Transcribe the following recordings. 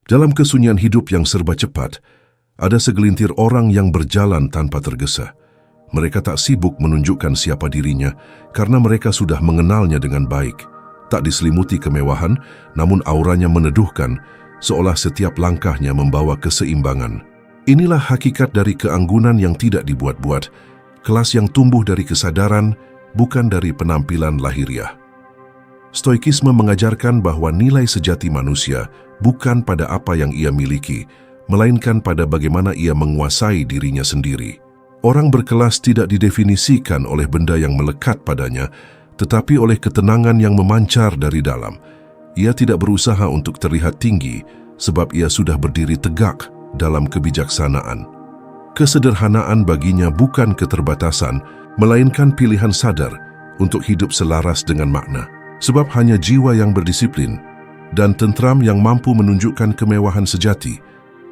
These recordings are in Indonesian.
Dalam kesunyian hidup yang serba cepat, ada segelintir orang yang berjalan tanpa tergesa. Mereka tak sibuk menunjukkan siapa dirinya karena mereka sudah mengenalnya dengan baik. Tak diselimuti kemewahan, namun auranya meneduhkan, seolah setiap langkahnya membawa keseimbangan. Inilah hakikat dari keanggunan yang tidak dibuat-buat, kelas yang tumbuh dari kesadaran, bukan dari penampilan lahiriah. Stoikisme mengajarkan bahwa nilai sejati manusia bukan pada apa yang ia miliki, melainkan pada bagaimana ia menguasai dirinya sendiri. Orang berkelas tidak didefinisikan oleh benda yang melekat padanya, tetapi oleh ketenangan yang memancar dari dalam. Ia tidak berusaha untuk terlihat tinggi, sebab ia sudah berdiri tegak dalam kebijaksanaan. Kesederhanaan baginya bukan keterbatasan, melainkan pilihan sadar untuk hidup selaras dengan makna. Sebab hanya jiwa yang berdisiplin dan tentram yang mampu menunjukkan kemewahan sejati,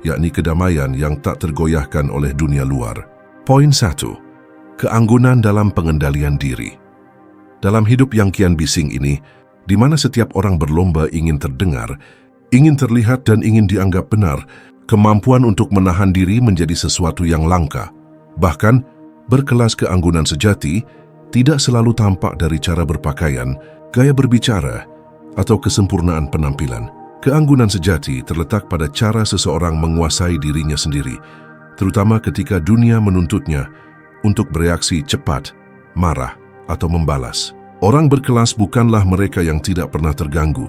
yakni kedamaian yang tak tergoyahkan oleh dunia luar. Poin 1. Keanggunan dalam pengendalian diri. Dalam hidup yang kian bising ini, di mana setiap orang berlomba ingin terdengar, ingin terlihat dan ingin dianggap benar, kemampuan untuk menahan diri menjadi sesuatu yang langka. Bahkan, berkelas keanggunan sejati tidak selalu tampak dari cara berpakaian, gaya berbicara, atau kesempurnaan penampilan. Keanggunan sejati terletak pada cara seseorang menguasai dirinya sendiri, terutama ketika dunia menuntutnya untuk bereaksi cepat, marah, atau membalas. Orang berkelas bukanlah mereka yang tidak pernah terganggu,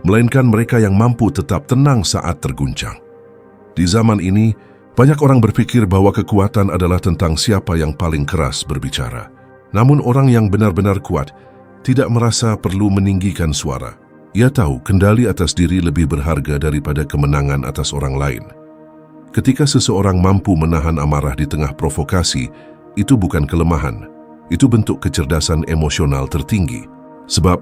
melainkan mereka yang mampu tetap tenang saat terguncang. Di zaman ini, banyak orang berpikir bahwa kekuatan adalah tentang siapa yang paling keras berbicara. Namun orang yang benar-benar kuat tidak merasa perlu meninggikan suara. Ia tahu kendali atas diri lebih berharga daripada kemenangan atas orang lain. Ketika seseorang mampu menahan amarah di tengah provokasi, itu bukan kelemahan. Itu bentuk kecerdasan emosional tertinggi. Sebab,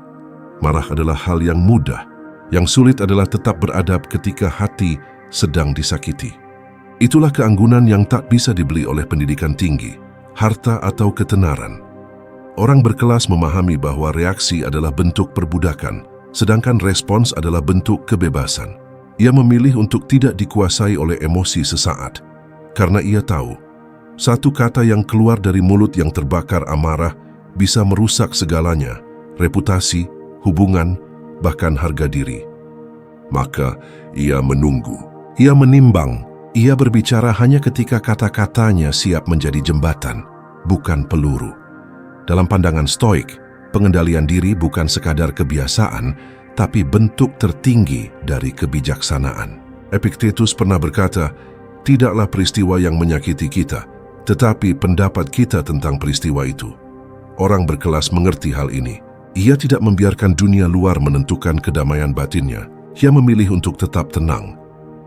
marah adalah hal yang mudah. Yang sulit adalah tetap beradab ketika hati sedang disakiti. Itulah keanggunan yang tak bisa dibeli oleh pendidikan tinggi, harta atau ketenaran. Orang berkelas memahami bahwa reaksi adalah bentuk perbudakan, sedangkan respons adalah bentuk kebebasan. Ia memilih untuk tidak dikuasai oleh emosi sesaat, karena ia tahu, satu kata yang keluar dari mulut yang terbakar amarah bisa merusak segalanya, reputasi, hubungan, bahkan harga diri. Maka, ia menunggu. Ia menimbang. Ia berbicara hanya ketika kata-katanya siap menjadi jembatan, bukan peluru. Dalam pandangan Stoik, pengendalian diri bukan sekadar kebiasaan, tapi bentuk tertinggi dari kebijaksanaan. Epictetus pernah berkata, tidaklah peristiwa yang menyakiti kita, tetapi pendapat kita tentang peristiwa itu. Orang berkelas mengerti hal ini. Ia tidak membiarkan dunia luar menentukan kedamaian batinnya. Ia memilih untuk tetap tenang,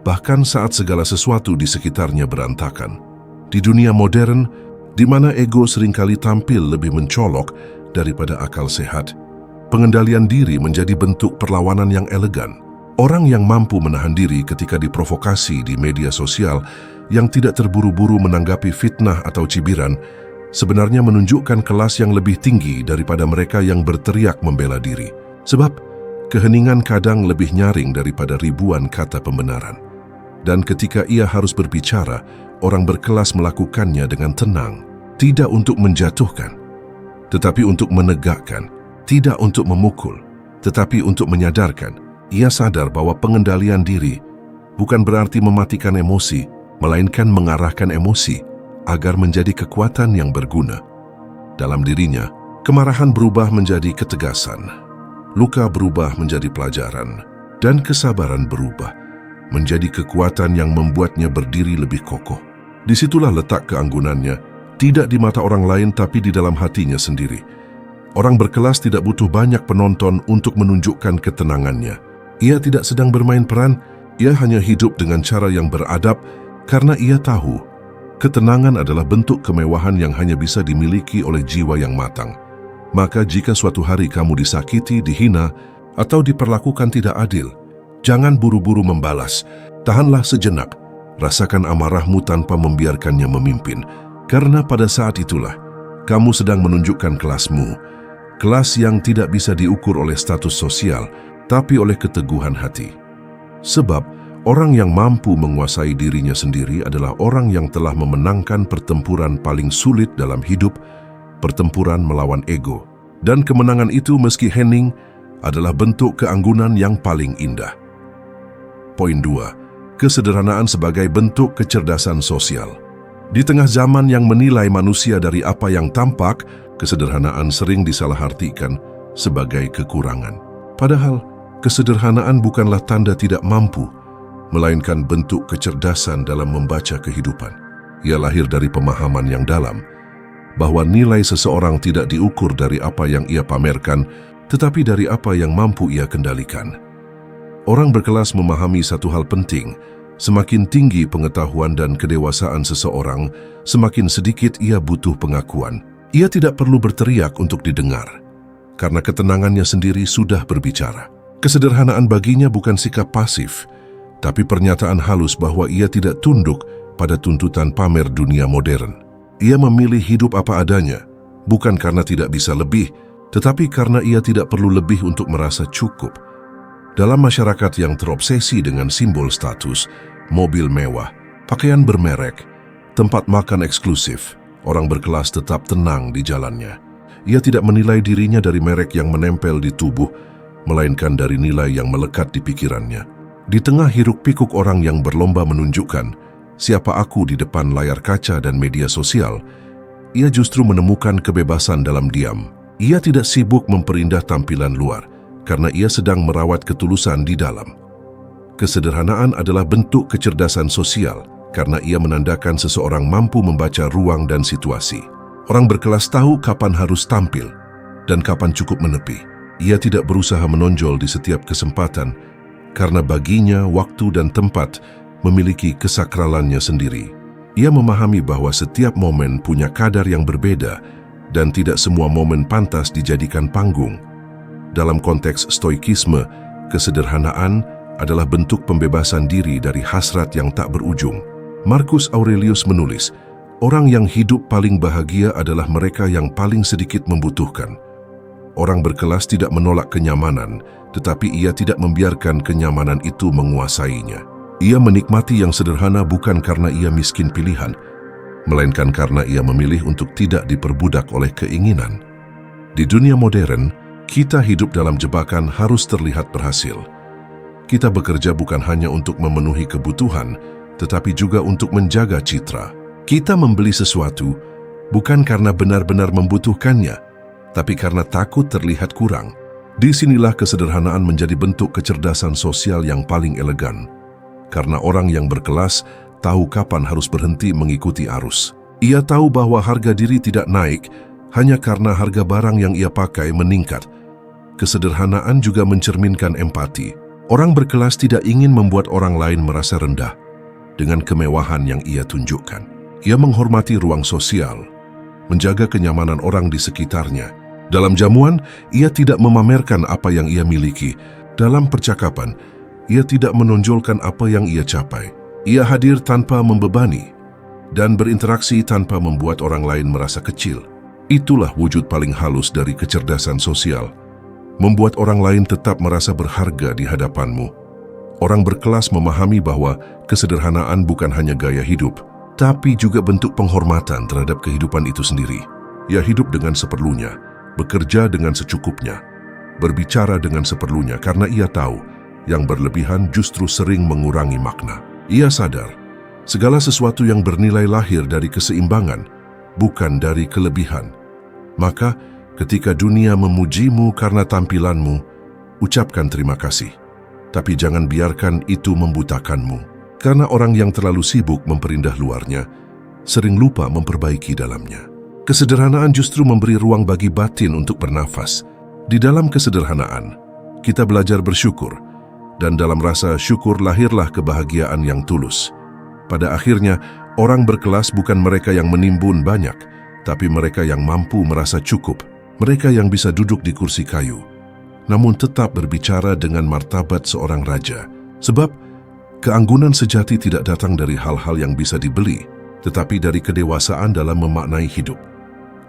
bahkan saat segala sesuatu di sekitarnya berantakan. Di dunia modern, di mana ego seringkali tampil lebih mencolok daripada akal sehat, pengendalian diri menjadi bentuk perlawanan yang elegan. Orang yang mampu menahan diri ketika diprovokasi di media sosial, yang tidak terburu-buru menanggapi fitnah atau cibiran, sebenarnya menunjukkan kelas yang lebih tinggi daripada mereka yang berteriak membela diri. Sebab, keheningan kadang lebih nyaring daripada ribuan kata pembenaran. Dan ketika ia harus berbicara, orang berkelas melakukannya dengan tenang, tidak untuk menjatuhkan, tetapi untuk menegakkan, tidak untuk memukul, tetapi untuk menyadarkan. Ia sadar bahwa pengendalian diri bukan berarti mematikan emosi, melainkan mengarahkan emosi agar menjadi kekuatan yang berguna. Dalam dirinya, kemarahan berubah menjadi ketegasan, luka berubah menjadi pelajaran, dan kesabaran berubah menjadi kekuatan yang membuatnya berdiri lebih kokoh. Disitulah letak keanggunannya, tidak di mata orang lain tapi di dalam hatinya sendiri. Orang berkelas tidak butuh banyak penonton untuk menunjukkan ketenangannya. Ia tidak sedang bermain peran, ia hanya hidup dengan cara yang beradab karena ia tahu ketenangan adalah bentuk kemewahan yang hanya bisa dimiliki oleh jiwa yang matang. Maka jika suatu hari kamu disakiti, dihina, atau diperlakukan tidak adil, jangan buru-buru membalas. Tahanlah sejenak, rasakan amarahmu tanpa membiarkannya memimpin. Karena pada saat itulah, kamu sedang menunjukkan kelasmu, kelas yang tidak bisa diukur oleh status sosial, tapi oleh keteguhan hati. Sebab, Orang yang mampu menguasai dirinya sendiri adalah orang yang telah memenangkan pertempuran paling sulit dalam hidup, pertempuran melawan ego. Dan kemenangan itu, meski hening, adalah bentuk keanggunan yang paling indah. Poin 2. Kesederhanaan sebagai bentuk kecerdasan sosial. Di tengah zaman yang menilai manusia dari apa yang tampak, kesederhanaan sering disalahartikan sebagai kekurangan. Padahal, kesederhanaan bukanlah tanda tidak mampu, melainkan bentuk kecerdasan dalam membaca kehidupan. Ia lahir dari pemahaman yang dalam, bahwa nilai seseorang tidak diukur dari apa yang ia pamerkan, tetapi dari apa yang mampu ia kendalikan. Orang berkelas memahami satu hal penting: semakin tinggi pengetahuan dan kedewasaan seseorang, semakin sedikit ia butuh pengakuan. Ia tidak perlu berteriak untuk didengar, karena ketenangannya sendiri sudah berbicara. Kesederhanaan baginya bukan sikap pasif, tapi pernyataan halus bahwa ia tidak tunduk pada tuntutan pamer dunia modern. Ia memilih hidup apa adanya, bukan karena tidak bisa lebih, tetapi karena ia tidak perlu lebih untuk merasa cukup. Dalam masyarakat yang terobsesi dengan simbol status, mobil mewah, pakaian bermerek, tempat makan eksklusif, orang berkelas tetap tenang di jalannya. Ia tidak menilai dirinya dari merek yang menempel di tubuh, melainkan dari nilai yang melekat di pikirannya. Di tengah hiruk-pikuk orang yang berlomba menunjukkan siapa aku di depan layar kaca dan media sosial, ia justru menemukan kebebasan dalam diam. Ia tidak sibuk memperindah tampilan luar, karena ia sedang merawat ketulusan di dalam. Kesederhanaan adalah bentuk kecerdasan sosial, karena ia menandakan seseorang mampu membaca ruang dan situasi. Orang berkelas tahu kapan harus tampil, dan kapan cukup menepi. Ia tidak berusaha menonjol di setiap kesempatan, karena baginya waktu dan tempat memiliki kesakralannya sendiri. Ia memahami bahwa setiap momen punya kadar yang berbeda dan tidak semua momen pantas dijadikan panggung. Dalam konteks stoikisme, kesederhanaan adalah bentuk pembebasan diri dari hasrat yang tak berujung. Marcus Aurelius menulis, orang yang hidup paling bahagia adalah mereka yang paling sedikit membutuhkan. Orang berkelas tidak menolak kenyamanan, tetapi ia tidak membiarkan kenyamanan itu menguasainya. Ia menikmati yang sederhana bukan karena ia miskin pilihan, melainkan karena ia memilih untuk tidak diperbudak oleh keinginan. Di dunia modern, kita hidup dalam jebakan harus terlihat berhasil. Kita bekerja bukan hanya untuk memenuhi kebutuhan, tetapi juga untuk menjaga citra. Kita membeli sesuatu bukan karena benar-benar membutuhkannya, tapi karena takut terlihat kurang. Disinilah kesederhanaan menjadi bentuk kecerdasan sosial yang paling elegan. Karena orang yang berkelas tahu kapan harus berhenti mengikuti arus. Ia tahu bahwa harga diri tidak naik hanya karena harga barang yang ia pakai meningkat. Kesederhanaan juga mencerminkan empati. Orang berkelas tidak ingin membuat orang lain merasa rendah dengan kemewahan yang ia tunjukkan. Ia menghormati ruang sosial, menjaga kenyamanan orang di sekitarnya. Dalam jamuan, ia tidak memamerkan apa yang ia miliki. Dalam percakapan, ia tidak menonjolkan apa yang ia capai. Ia hadir tanpa membebani dan berinteraksi tanpa membuat orang lain merasa kecil. Itulah wujud paling halus dari kecerdasan sosial. Membuat orang lain tetap merasa berharga di hadapanmu. Orang berkelas memahami bahwa kesederhanaan bukan hanya gaya hidup, tapi juga bentuk penghormatan terhadap kehidupan itu sendiri. Ia hidup dengan seperlunya, bekerja dengan secukupnya, berbicara dengan seperlunya karena ia tahu yang berlebihan justru sering mengurangi makna. Ia sadar, segala sesuatu yang bernilai lahir dari keseimbangan, bukan dari kelebihan. Maka, ketika dunia memujimu karena tampilanmu, ucapkan terima kasih. Tapi jangan biarkan itu membutakanmu. Karena orang yang terlalu sibuk memperindah luarnya, sering lupa memperbaiki dalamnya. Kesederhanaan justru memberi ruang bagi batin untuk bernafas. Di dalam kesederhanaan, kita belajar bersyukur, dan dalam rasa syukur lahirlah kebahagiaan yang tulus. Pada akhirnya, orang berkelas bukan mereka yang menimbun banyak, tapi mereka yang mampu merasa cukup. Mereka yang bisa duduk di kursi kayu, namun tetap berbicara dengan martabat seorang raja. Sebab, keanggunan sejati tidak datang dari hal-hal yang bisa dibeli, tetapi dari kedewasaan dalam memaknai hidup.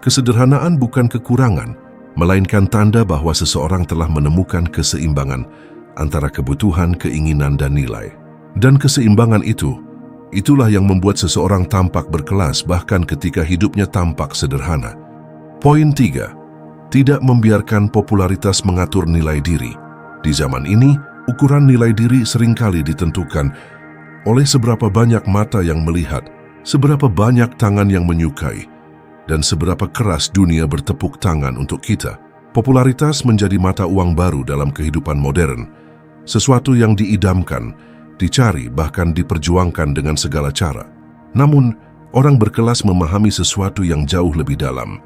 Kesederhanaan bukan kekurangan, melainkan tanda bahwa seseorang telah menemukan keseimbangan antara kebutuhan, keinginan, dan nilai. Dan keseimbangan itulah yang membuat seseorang tampak berkelas bahkan ketika hidupnya tampak sederhana. Poin 3. Tidak membiarkan popularitas mengatur nilai diri. Di zaman ini, ukuran nilai diri seringkali ditentukan oleh seberapa banyak mata yang melihat, seberapa banyak tangan yang menyukai, dan seberapa keras dunia bertepuk tangan untuk kita. Popularitas menjadi mata uang baru dalam kehidupan modern, sesuatu yang diidamkan, dicari, bahkan diperjuangkan dengan segala cara. Namun, orang berkelas memahami sesuatu yang jauh lebih dalam,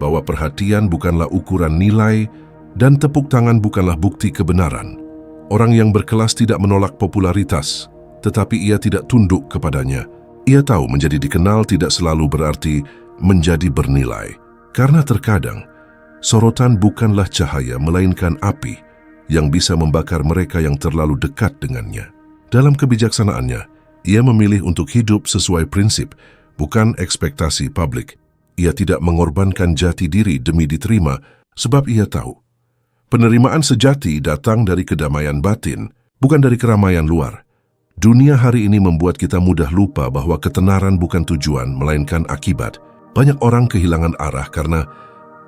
bahwa perhatian bukanlah ukuran nilai dan tepuk tangan bukanlah bukti kebenaran. Orang yang berkelas tidak menolak popularitas, tetapi ia tidak tunduk kepadanya. Ia tahu menjadi dikenal tidak selalu berarti menjadi bernilai. Karena terkadang, sorotan bukanlah cahaya melainkan api yang bisa membakar mereka yang terlalu dekat dengannya. Dalam kebijaksanaannya, ia memilih untuk hidup sesuai prinsip, bukan ekspektasi publik. Ia tidak mengorbankan jati diri demi diterima, sebab ia tahu penerimaan sejati datang dari kedamaian batin, bukan dari keramaian luar. Dunia hari ini membuat kita mudah lupa bahwa ketenaran bukan tujuan, melainkan akibat. Banyak orang kehilangan arah karena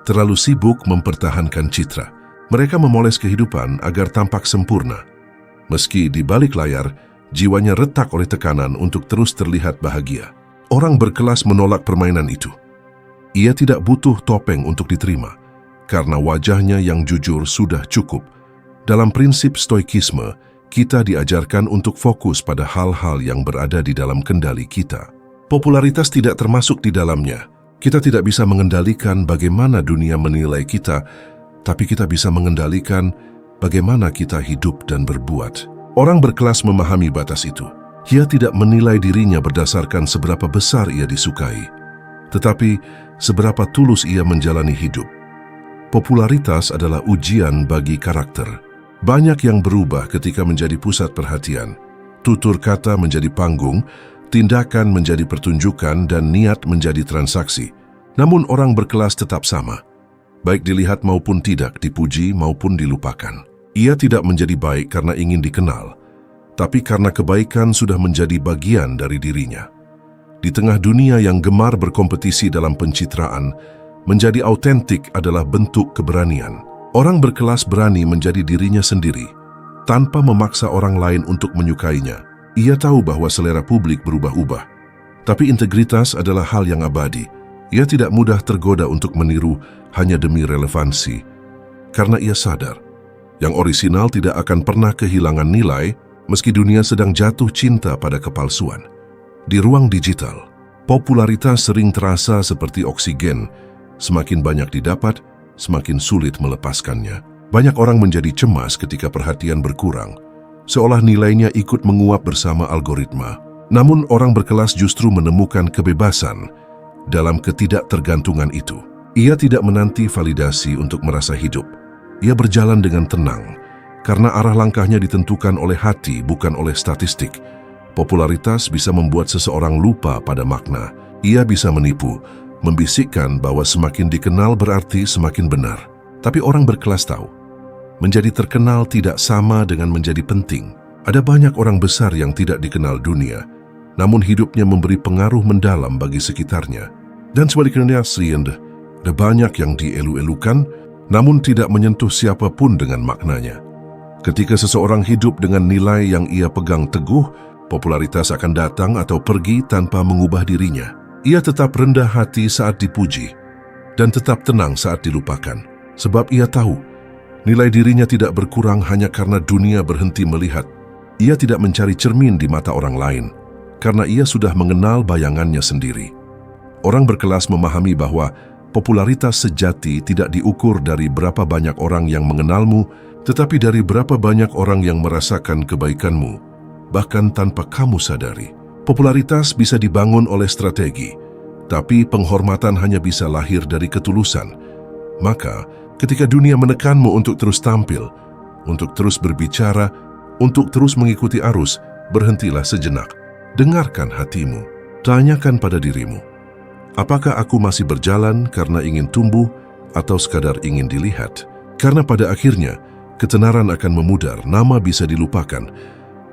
terlalu sibuk mempertahankan citra. Mereka memoles kehidupan agar tampak sempurna. Meski di balik layar, jiwanya retak oleh tekanan untuk terus terlihat bahagia. Orang berkelas menolak permainan itu. Ia tidak butuh topeng untuk diterima, karena wajahnya yang jujur sudah cukup. Dalam prinsip stoikisme, kita diajarkan untuk fokus pada hal-hal yang berada di dalam kendali kita. Popularitas tidak termasuk di dalamnya. Kita tidak bisa mengendalikan bagaimana dunia menilai kita, tapi kita bisa mengendalikan bagaimana kita hidup dan berbuat. Orang berkelas memahami batas itu. Ia tidak menilai dirinya berdasarkan seberapa besar ia disukai, tetapi seberapa tulus ia menjalani hidup. Popularitas adalah ujian bagi karakter. Banyak yang berubah ketika menjadi pusat perhatian. Tutur kata menjadi panggung, tindakan menjadi pertunjukan, dan niat menjadi transaksi. Namun orang berkelas tetap sama. Baik dilihat maupun tidak, dipuji maupun dilupakan. Ia tidak menjadi baik karena ingin dikenal, tapi karena kebaikan sudah menjadi bagian dari dirinya. Di tengah dunia yang gemar berkompetisi dalam pencitraan, menjadi autentik adalah bentuk keberanian. Orang berkelas berani menjadi dirinya sendiri, tanpa memaksa orang lain untuk menyukainya. Ia tahu bahwa selera publik berubah-ubah, tapi integritas adalah hal yang abadi. Ia tidak mudah tergoda untuk meniru hanya demi relevansi, karena ia sadar yang orisinal tidak akan pernah kehilangan nilai meski dunia sedang jatuh cinta pada kepalsuan. Di ruang digital, popularitas sering terasa seperti oksigen. Semakin banyak didapat, semakin sulit melepaskannya. Banyak orang menjadi cemas ketika perhatian berkurang, seolah nilainya ikut menguap bersama algoritma. Namun orang berkelas justru menemukan kebebasan dalam ketidaktergantungan itu. Ia tidak menanti validasi untuk merasa hidup. Ia berjalan dengan tenang, karena arah langkahnya ditentukan oleh hati, bukan oleh statistik. Popularitas bisa membuat seseorang lupa pada makna. Ia bisa menipu, membisikkan bahwa semakin dikenal berarti semakin benar. Tapi orang berkelas tahu, menjadi terkenal tidak sama dengan menjadi penting. Ada banyak orang besar yang tidak dikenal dunia, namun hidupnya memberi pengaruh mendalam bagi sekitarnya. Dan sebaliknya, ada banyak yang dielu-elukan, namun tidak menyentuh siapapun dengan maknanya. Ketika seseorang hidup dengan nilai yang ia pegang teguh, popularitas akan datang atau pergi tanpa mengubah dirinya. Ia tetap rendah hati saat dipuji dan tetap tenang saat dilupakan. Sebab ia tahu, nilai dirinya tidak berkurang hanya karena dunia berhenti melihat. Ia tidak mencari cermin di mata orang lain, karena ia sudah mengenal bayangannya sendiri. Orang berkelas memahami bahwa popularitas sejati tidak diukur dari berapa banyak orang yang mengenalmu, tetapi dari berapa banyak orang yang merasakan kebaikanmu, bahkan tanpa kamu sadari. Popularitas bisa dibangun oleh strategi, tapi penghormatan hanya bisa lahir dari ketulusan. Maka, ketika dunia menekanmu untuk terus tampil, untuk terus berbicara, untuk terus mengikuti arus, berhentilah sejenak. Dengarkan hatimu. Tanyakan pada dirimu, apakah aku masih berjalan karena ingin tumbuh atau sekadar ingin dilihat? Karena pada akhirnya, ketenaran akan memudar, nama bisa dilupakan,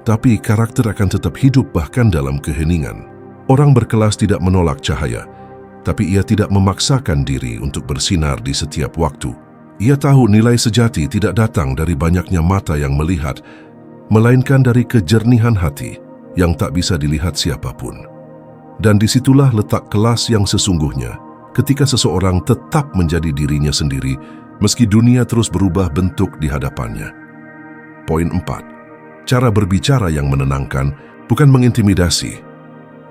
tapi karakter akan tetap hidup bahkan dalam keheningan. Orang berkelas tidak menolak cahaya, tapi ia tidak memaksakan diri untuk bersinar di setiap waktu. Ia tahu nilai sejati tidak datang dari banyaknya mata yang melihat, melainkan dari kejernihan hati yang tak bisa dilihat siapapun. Dan disitulah letak kelas yang sesungguhnya, ketika seseorang tetap menjadi dirinya sendiri, meski dunia terus berubah bentuk di hadapannya. Poin 4. Cara berbicara yang menenangkan, bukan mengintimidasi.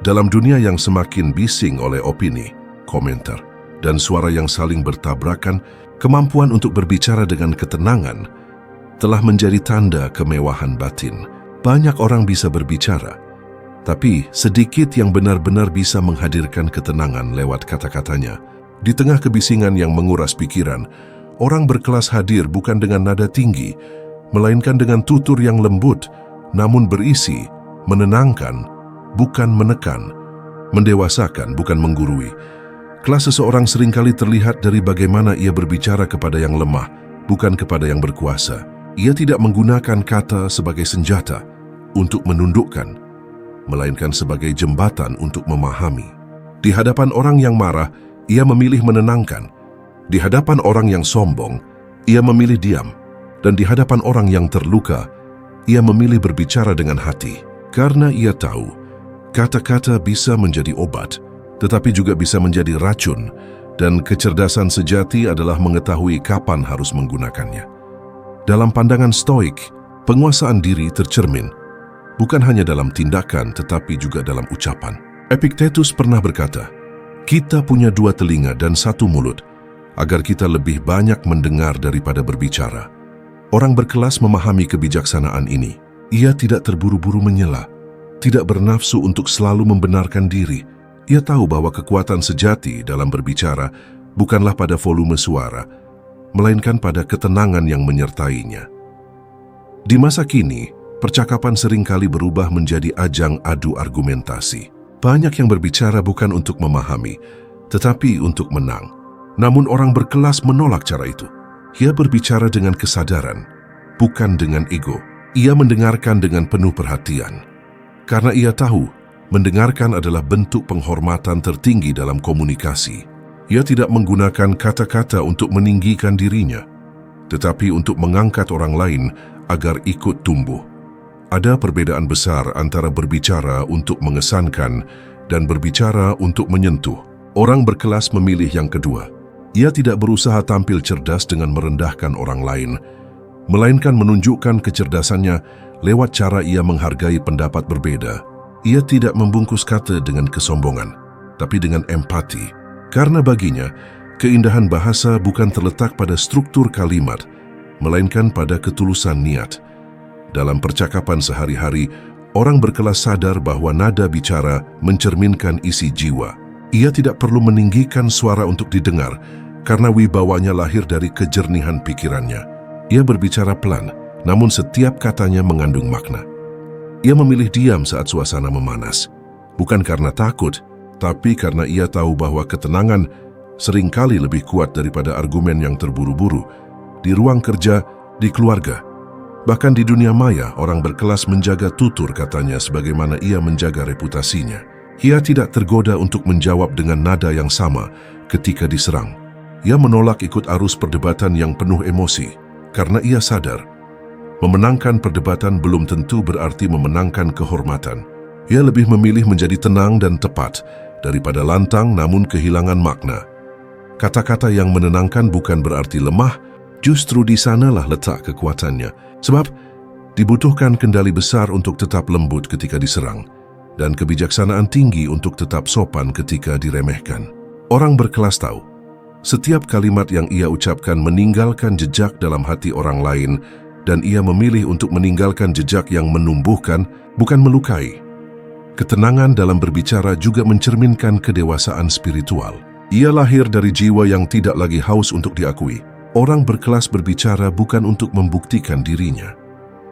Dalam dunia yang semakin bising oleh opini, komentar, dan suara yang saling bertabrakan, kemampuan untuk berbicara dengan ketenangan telah menjadi tanda kemewahan batin. Banyak orang bisa berbicara, tapi sedikit yang benar-benar bisa menghadirkan ketenangan lewat kata-katanya. Di tengah kebisingan yang menguras pikiran, orang berkelas hadir bukan dengan nada tinggi, melainkan dengan tutur yang lembut, namun berisi, menenangkan, bukan menekan, mendewasakan, bukan menggurui. Kelas seseorang seringkali terlihat dari bagaimana ia berbicara kepada yang lemah, bukan kepada yang berkuasa. Ia tidak menggunakan kata sebagai senjata untuk menundukkan, melainkan sebagai jembatan untuk memahami. Di hadapan orang yang marah, ia memilih menenangkan. Di hadapan orang yang sombong, ia memilih diam. Dan di hadapan orang yang terluka, ia memilih berbicara dengan hati. Karena ia tahu, kata-kata bisa menjadi obat, tetapi juga bisa menjadi racun, dan kecerdasan sejati adalah mengetahui kapan harus menggunakannya. Dalam pandangan Stoik, penguasaan diri tercermin, bukan hanya dalam tindakan tetapi juga dalam ucapan. Epictetus pernah berkata, "Kita punya 2 telinga dan 1 mulut, agar kita lebih banyak mendengar daripada berbicara." Orang berkelas memahami kebijaksanaan ini. Ia tidak terburu-buru menyela, tidak bernafsu untuk selalu membenarkan diri. Ia tahu bahwa kekuatan sejati dalam berbicara bukanlah pada volume suara, melainkan pada ketenangan yang menyertainya. Di masa kini, percakapan seringkali berubah menjadi ajang adu argumentasi. Banyak yang berbicara bukan untuk memahami, tetapi untuk menang. Namun orang berkelas menolak cara itu. Ia berbicara dengan kesadaran, bukan dengan ego. Ia mendengarkan dengan penuh perhatian. Karena ia tahu, mendengarkan adalah bentuk penghormatan tertinggi dalam komunikasi. Ia tidak menggunakan kata-kata untuk meninggikan dirinya, tetapi untuk mengangkat orang lain agar ikut tumbuh. Ada perbedaan besar antara berbicara untuk mengesankan dan berbicara untuk menyentuh. Orang berkelas memilih yang kedua. Ia tidak berusaha tampil cerdas dengan merendahkan orang lain, melainkan menunjukkan kecerdasannya lewat cara ia menghargai pendapat berbeda. Ia tidak membungkus kata dengan kesombongan, tapi dengan empati. Karena baginya, keindahan bahasa bukan terletak pada struktur kalimat, melainkan pada ketulusan niat. Dalam percakapan sehari-hari, orang berkelas sadar bahwa nada bicara mencerminkan isi jiwa. Ia tidak perlu meninggikan suara untuk didengar, karena wibawanya lahir dari kejernihan pikirannya. Ia berbicara pelan, namun setiap katanya mengandung makna. Ia memilih diam saat suasana memanas, bukan karena takut, tapi karena ia tahu bahwa ketenangan seringkali lebih kuat daripada argumen yang terburu-buru. Di ruang kerja, di keluarga, bahkan di dunia maya, orang berkelas menjaga tutur katanya sebagaimana ia menjaga reputasinya. Ia tidak tergoda untuk menjawab dengan nada yang sama ketika diserang. Ia menolak ikut arus perdebatan yang penuh emosi, karena ia sadar, memenangkan perdebatan belum tentu berarti memenangkan kehormatan. Ia lebih memilih menjadi tenang dan tepat, daripada lantang namun kehilangan makna. Kata-kata yang menenangkan bukan berarti lemah, justru di sanalah letak kekuatannya. Sebab, dibutuhkan kendali besar untuk tetap lembut ketika diserang, dan kebijaksanaan tinggi untuk tetap sopan ketika diremehkan. Orang berkelas tahu, setiap kalimat yang ia ucapkan meninggalkan jejak dalam hati orang lain, dan ia memilih untuk meninggalkan jejak yang menumbuhkan, bukan melukai. Ketenangan dalam berbicara juga mencerminkan kedewasaan spiritual. Ia lahir dari jiwa yang tidak lagi haus untuk diakui. Orang berkelas berbicara bukan untuk membuktikan dirinya,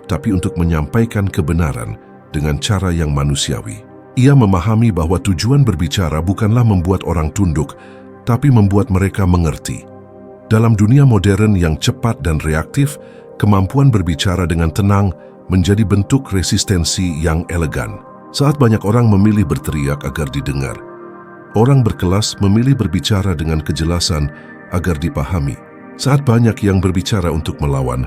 tapi untuk menyampaikan kebenaran dengan cara yang manusiawi. Ia memahami bahwa tujuan berbicara bukanlah membuat orang tunduk, tapi membuat mereka mengerti. Dalam dunia modern yang cepat dan reaktif, kemampuan berbicara dengan tenang menjadi bentuk resistensi yang elegan. Saat banyak orang memilih berteriak agar didengar, orang berkelas memilih berbicara dengan kejelasan agar dipahami. Saat banyak yang berbicara untuk melawan,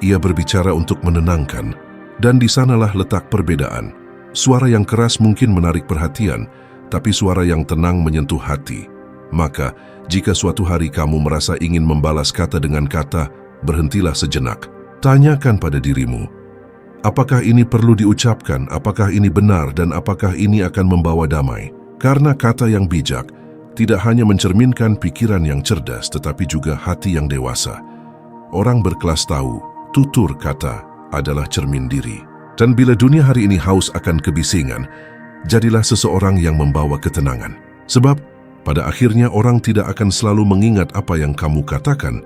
ia berbicara untuk menenangkan. Dan di sanalah letak perbedaan. Suara yang keras mungkin menarik perhatian, tapi suara yang tenang menyentuh hati. Maka, jika suatu hari kamu merasa ingin membalas kata dengan kata, berhentilah sejenak. Tanyakan pada dirimu, apakah ini perlu diucapkan, apakah ini benar, dan apakah ini akan membawa damai? Karena kata yang bijak tidak hanya mencerminkan pikiran yang cerdas, tetapi juga hati yang dewasa. Orang berkelas tahu, tutur kata adalah cermin diri. Dan bila dunia hari ini haus akan kebisingan, jadilah seseorang yang membawa ketenangan. Sebab, pada akhirnya orang tidak akan selalu mengingat apa yang kamu katakan,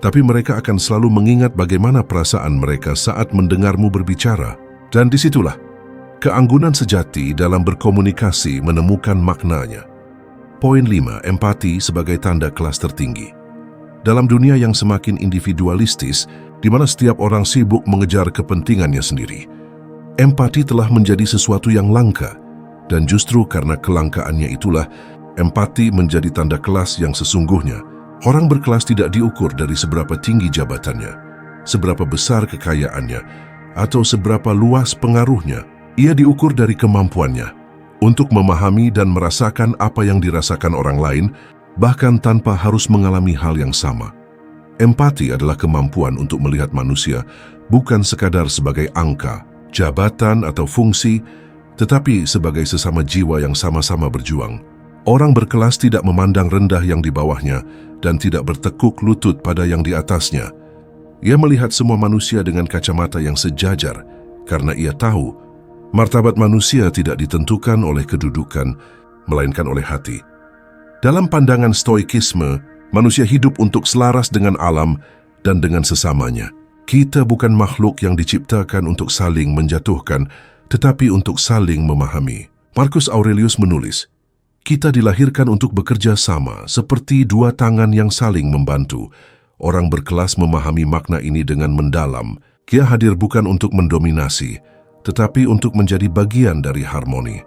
tapi mereka akan selalu mengingat bagaimana perasaan mereka saat mendengarmu berbicara. Dan disitulah keanggunan sejati dalam berkomunikasi menemukan maknanya. Poin 5. Empati sebagai tanda kelas tertinggi. Dalam dunia yang semakin individualistis, di mana setiap orang sibuk mengejar kepentingannya sendiri, empati telah menjadi sesuatu yang langka. Dan justru karena kelangkaannya itulah, empati menjadi tanda kelas yang sesungguhnya. Orang berkelas tidak diukur dari seberapa tinggi jabatannya, seberapa besar kekayaannya, atau seberapa luas pengaruhnya. Ia diukur dari kemampuannya untuk memahami dan merasakan apa yang dirasakan orang lain, bahkan tanpa harus mengalami hal yang sama. Empati adalah kemampuan untuk melihat manusia bukan sekadar sebagai angka, jabatan, atau fungsi, tetapi sebagai sesama jiwa yang sama-sama berjuang. Orang berkelas tidak memandang rendah yang di bawahnya dan tidak bertekuk lutut pada yang di atasnya. Ia melihat semua manusia dengan kacamata yang sejajar karena ia tahu martabat manusia tidak ditentukan oleh kedudukan, melainkan oleh hati. Dalam pandangan stoikisme, manusia hidup untuk selaras dengan alam dan dengan sesamanya. Kita bukan makhluk yang diciptakan untuk saling menjatuhkan, tetapi untuk saling memahami. Marcus Aurelius menulis, kita dilahirkan untuk bekerja sama, seperti dua tangan yang saling membantu. Orang berkelas memahami makna ini dengan mendalam. Ia hadir bukan untuk mendominasi, tetapi untuk menjadi bagian dari harmoni.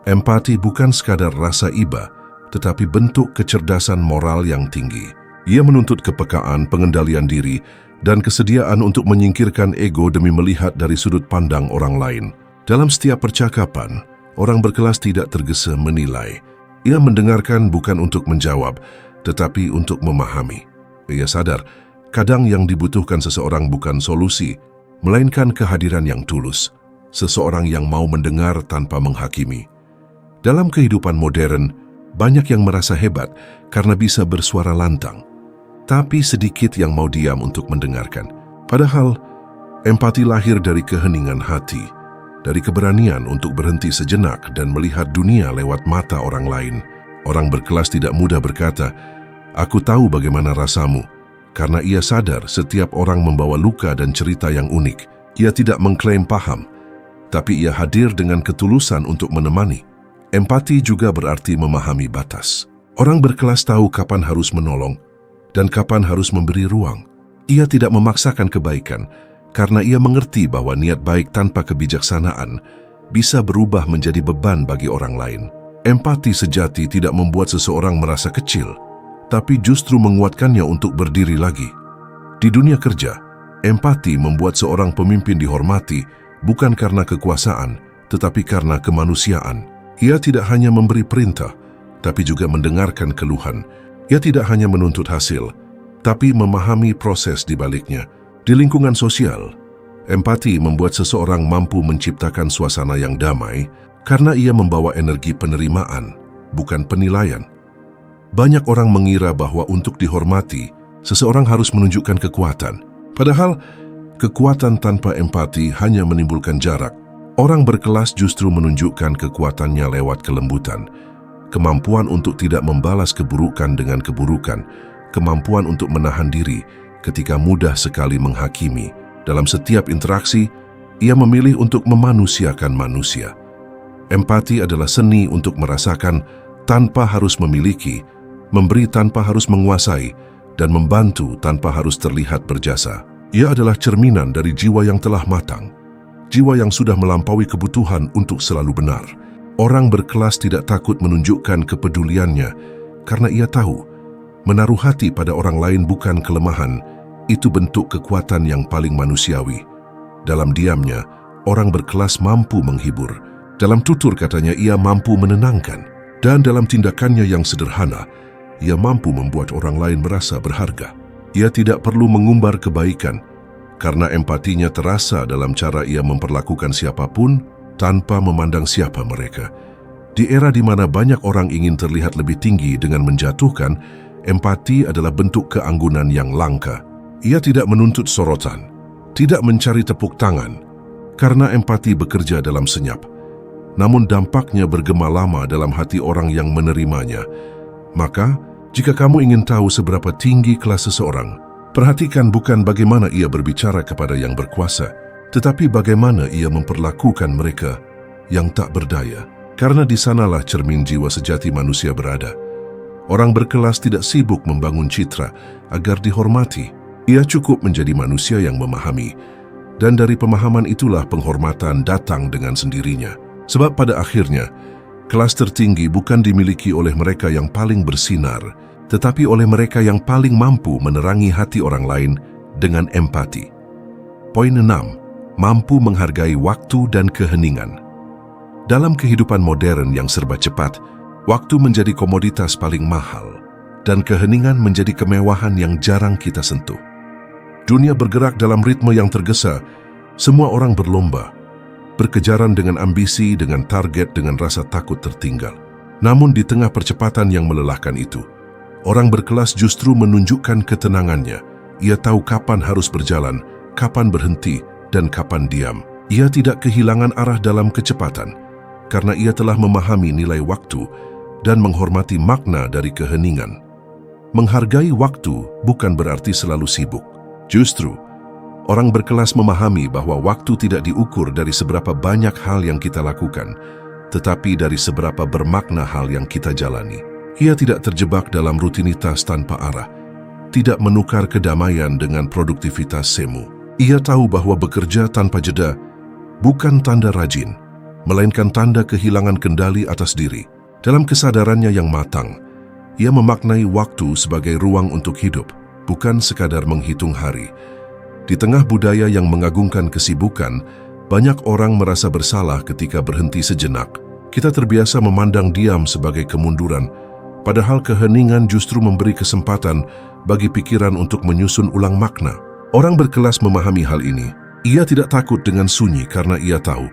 Empati bukan sekadar rasa iba, tetapi bentuk kecerdasan moral yang tinggi. Ia menuntut kepekaan, pengendalian diri, dan kesediaan untuk menyingkirkan ego demi melihat dari sudut pandang orang lain. Dalam setiap percakapan, orang berkelas tidak tergesa menilai. Ia mendengarkan bukan untuk menjawab, tetapi untuk memahami. Ia sadar, kadang yang dibutuhkan seseorang bukan solusi, melainkan kehadiran yang tulus. Seseorang yang mau mendengar tanpa menghakimi. Dalam kehidupan modern, banyak yang merasa hebat karena bisa bersuara lantang, tapi sedikit yang mau diam untuk mendengarkan. Padahal, empati lahir dari keheningan hati, dari keberanian untuk berhenti sejenak dan melihat dunia lewat mata orang lain. Orang berkelas tidak mudah berkata, "Aku tahu bagaimana rasamu," karena ia sadar setiap orang membawa luka dan cerita yang unik. Ia tidak mengklaim paham, tapi ia hadir dengan ketulusan untuk menemani. Empati juga berarti memahami batas. Orang berkelas tahu kapan harus menolong dan kapan harus memberi ruang. Ia tidak memaksakan kebaikan, karena ia mengerti bahwa niat baik tanpa kebijaksanaan bisa berubah menjadi beban bagi orang lain. Empati sejati tidak membuat seseorang merasa kecil, tapi justru menguatkannya untuk berdiri lagi. Di dunia kerja, empati membuat seorang pemimpin dihormati bukan karena kekuasaan, tetapi karena kemanusiaan. Ia tidak hanya memberi perintah, tapi juga mendengarkan keluhan. Ia tidak hanya menuntut hasil, tapi memahami proses di baliknya. Di lingkungan sosial, empati membuat seseorang mampu menciptakan suasana yang damai karena ia membawa energi penerimaan, bukan penilaian. Banyak orang mengira bahwa untuk dihormati, seseorang harus menunjukkan kekuatan. Padahal, kekuatan tanpa empati hanya menimbulkan jarak. Orang berkelas justru menunjukkan kekuatannya lewat kelembutan, kemampuan untuk tidak membalas keburukan dengan keburukan, kemampuan untuk menahan diri ketika mudah sekali menghakimi. Dalam setiap interaksi, ia memilih untuk memanusiakan manusia. Empati adalah seni untuk merasakan tanpa harus memiliki, memberi tanpa harus menguasai, dan membantu tanpa harus terlihat berjasa. Ia adalah cerminan dari jiwa yang telah matang, jiwa yang sudah melampaui kebutuhan untuk selalu benar. Orang berkelas tidak takut menunjukkan kepeduliannya karena ia tahu menaruh hati pada orang lain bukan kelemahan, itu bentuk kekuatan yang paling manusiawi. Dalam diamnya, orang berkelas mampu menghibur. Dalam tutur katanya, ia mampu menenangkan. Dan dalam tindakannya yang sederhana, ia mampu membuat orang lain merasa berharga. Ia tidak perlu mengumbar kebaikan, karena empatinya terasa dalam cara ia memperlakukan siapapun tanpa memandang siapa mereka. Di era di mana banyak orang ingin terlihat lebih tinggi dengan menjatuhkan, empati adalah bentuk keanggunan yang langka. Ia tidak menuntut sorotan, tidak mencari tepuk tangan, karena empati bekerja dalam senyap. Namun dampaknya bergema lama dalam hati orang yang menerimanya. Maka, jika kamu ingin tahu seberapa tinggi kelas seseorang, perhatikan bukan bagaimana ia berbicara kepada yang berkuasa, tetapi bagaimana ia memperlakukan mereka yang tak berdaya. Karena di sanalah cermin jiwa sejati manusia berada. Orang berkelas tidak sibuk membangun citra agar dihormati. Ia cukup menjadi manusia yang memahami, dan dari pemahaman itulah penghormatan datang dengan sendirinya. Sebab pada akhirnya, kelas tertinggi bukan dimiliki oleh mereka yang paling bersinar, tetapi oleh mereka yang paling mampu menerangi hati orang lain dengan empati. Poin 6. Mampu menghargai waktu dan keheningan. Dalam kehidupan modern yang serba cepat, waktu menjadi komoditas paling mahal, dan keheningan menjadi kemewahan yang jarang kita sentuh. Dunia bergerak dalam ritme yang tergesa, semua orang berlomba, berkejaran dengan ambisi, dengan target, dengan rasa takut tertinggal. Namun di tengah percepatan yang melelahkan itu, orang berkelas justru menunjukkan ketenangannya. Ia tahu kapan harus berjalan, kapan berhenti, dan kapan diam. Ia tidak kehilangan arah dalam kecepatan, karena ia telah memahami nilai waktu dan menghormati makna dari keheningan. Menghargai waktu bukan berarti selalu sibuk. Justru, orang berkelas memahami bahwa waktu tidak diukur dari seberapa banyak hal yang kita lakukan, tetapi dari seberapa bermakna hal yang kita jalani. Ia tidak terjebak dalam rutinitas tanpa arah, tidak menukar kedamaian dengan produktivitas semu. Ia tahu bahwa bekerja tanpa jeda bukan tanda rajin, melainkan tanda kehilangan kendali atas diri. Dalam kesadarannya yang matang, ia memaknai waktu sebagai ruang untuk hidup, bukan sekadar menghitung hari. Di tengah budaya yang mengagungkan kesibukan, banyak orang merasa bersalah ketika berhenti sejenak. Kita terbiasa memandang diam sebagai kemunduran, padahal keheningan justru memberi kesempatan bagi pikiran untuk menyusun ulang makna. Orang berkelas memahami hal ini. Ia tidak takut dengan sunyi karena ia tahu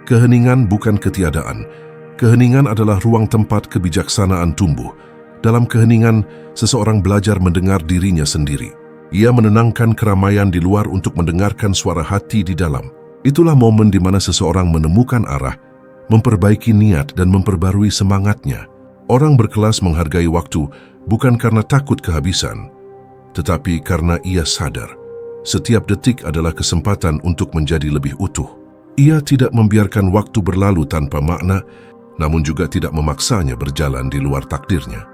keheningan bukan ketiadaan. Keheningan adalah ruang tempat kebijaksanaan tumbuh. Dalam keheningan, seseorang belajar mendengar dirinya sendiri. Ia menenangkan keramaian di luar untuk mendengarkan suara hati di dalam. Itulah momen di mana seseorang menemukan arah, memperbaiki niat dan memperbarui semangatnya. Orang berkelas menghargai waktu bukan karena takut kehabisan, tetapi karena ia sadar setiap detik adalah kesempatan untuk menjadi lebih utuh. Ia tidak membiarkan waktu berlalu tanpa makna, namun juga tidak memaksanya berjalan di luar takdirnya.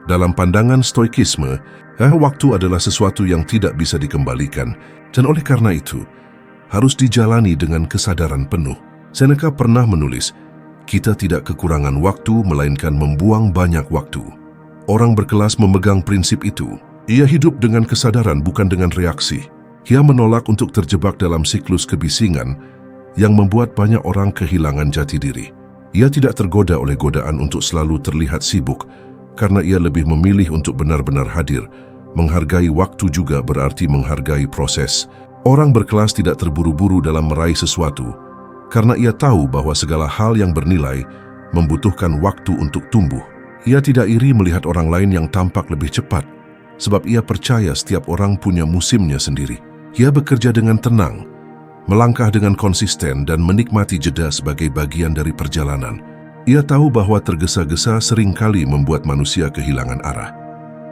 Dalam pandangan stoikisme, waktu adalah sesuatu yang tidak bisa dikembalikan, dan oleh karena itu, harus dijalani dengan kesadaran penuh. Seneca pernah menulis, kita tidak kekurangan waktu, melainkan membuang banyak waktu. Orang berkelas memegang prinsip itu. Ia hidup dengan kesadaran, bukan dengan reaksi. Ia menolak untuk terjebak dalam siklus kebisingan yang membuat banyak orang kehilangan jati diri. Ia tidak tergoda oleh godaan untuk selalu terlihat sibuk, karena ia lebih memilih untuk benar-benar hadir. Menghargai waktu juga berarti menghargai proses. Orang berkelas tidak terburu-buru dalam meraih sesuatu, karena ia tahu bahwa segala hal yang bernilai membutuhkan waktu untuk tumbuh. Ia tidak iri melihat orang lain yang tampak lebih cepat, sebab ia percaya setiap orang punya musimnya sendiri. Ia bekerja dengan tenang, melangkah dengan konsisten dan menikmati jeda sebagai bagian dari perjalanan. Ia tahu bahwa tergesa-gesa seringkali membuat manusia kehilangan arah.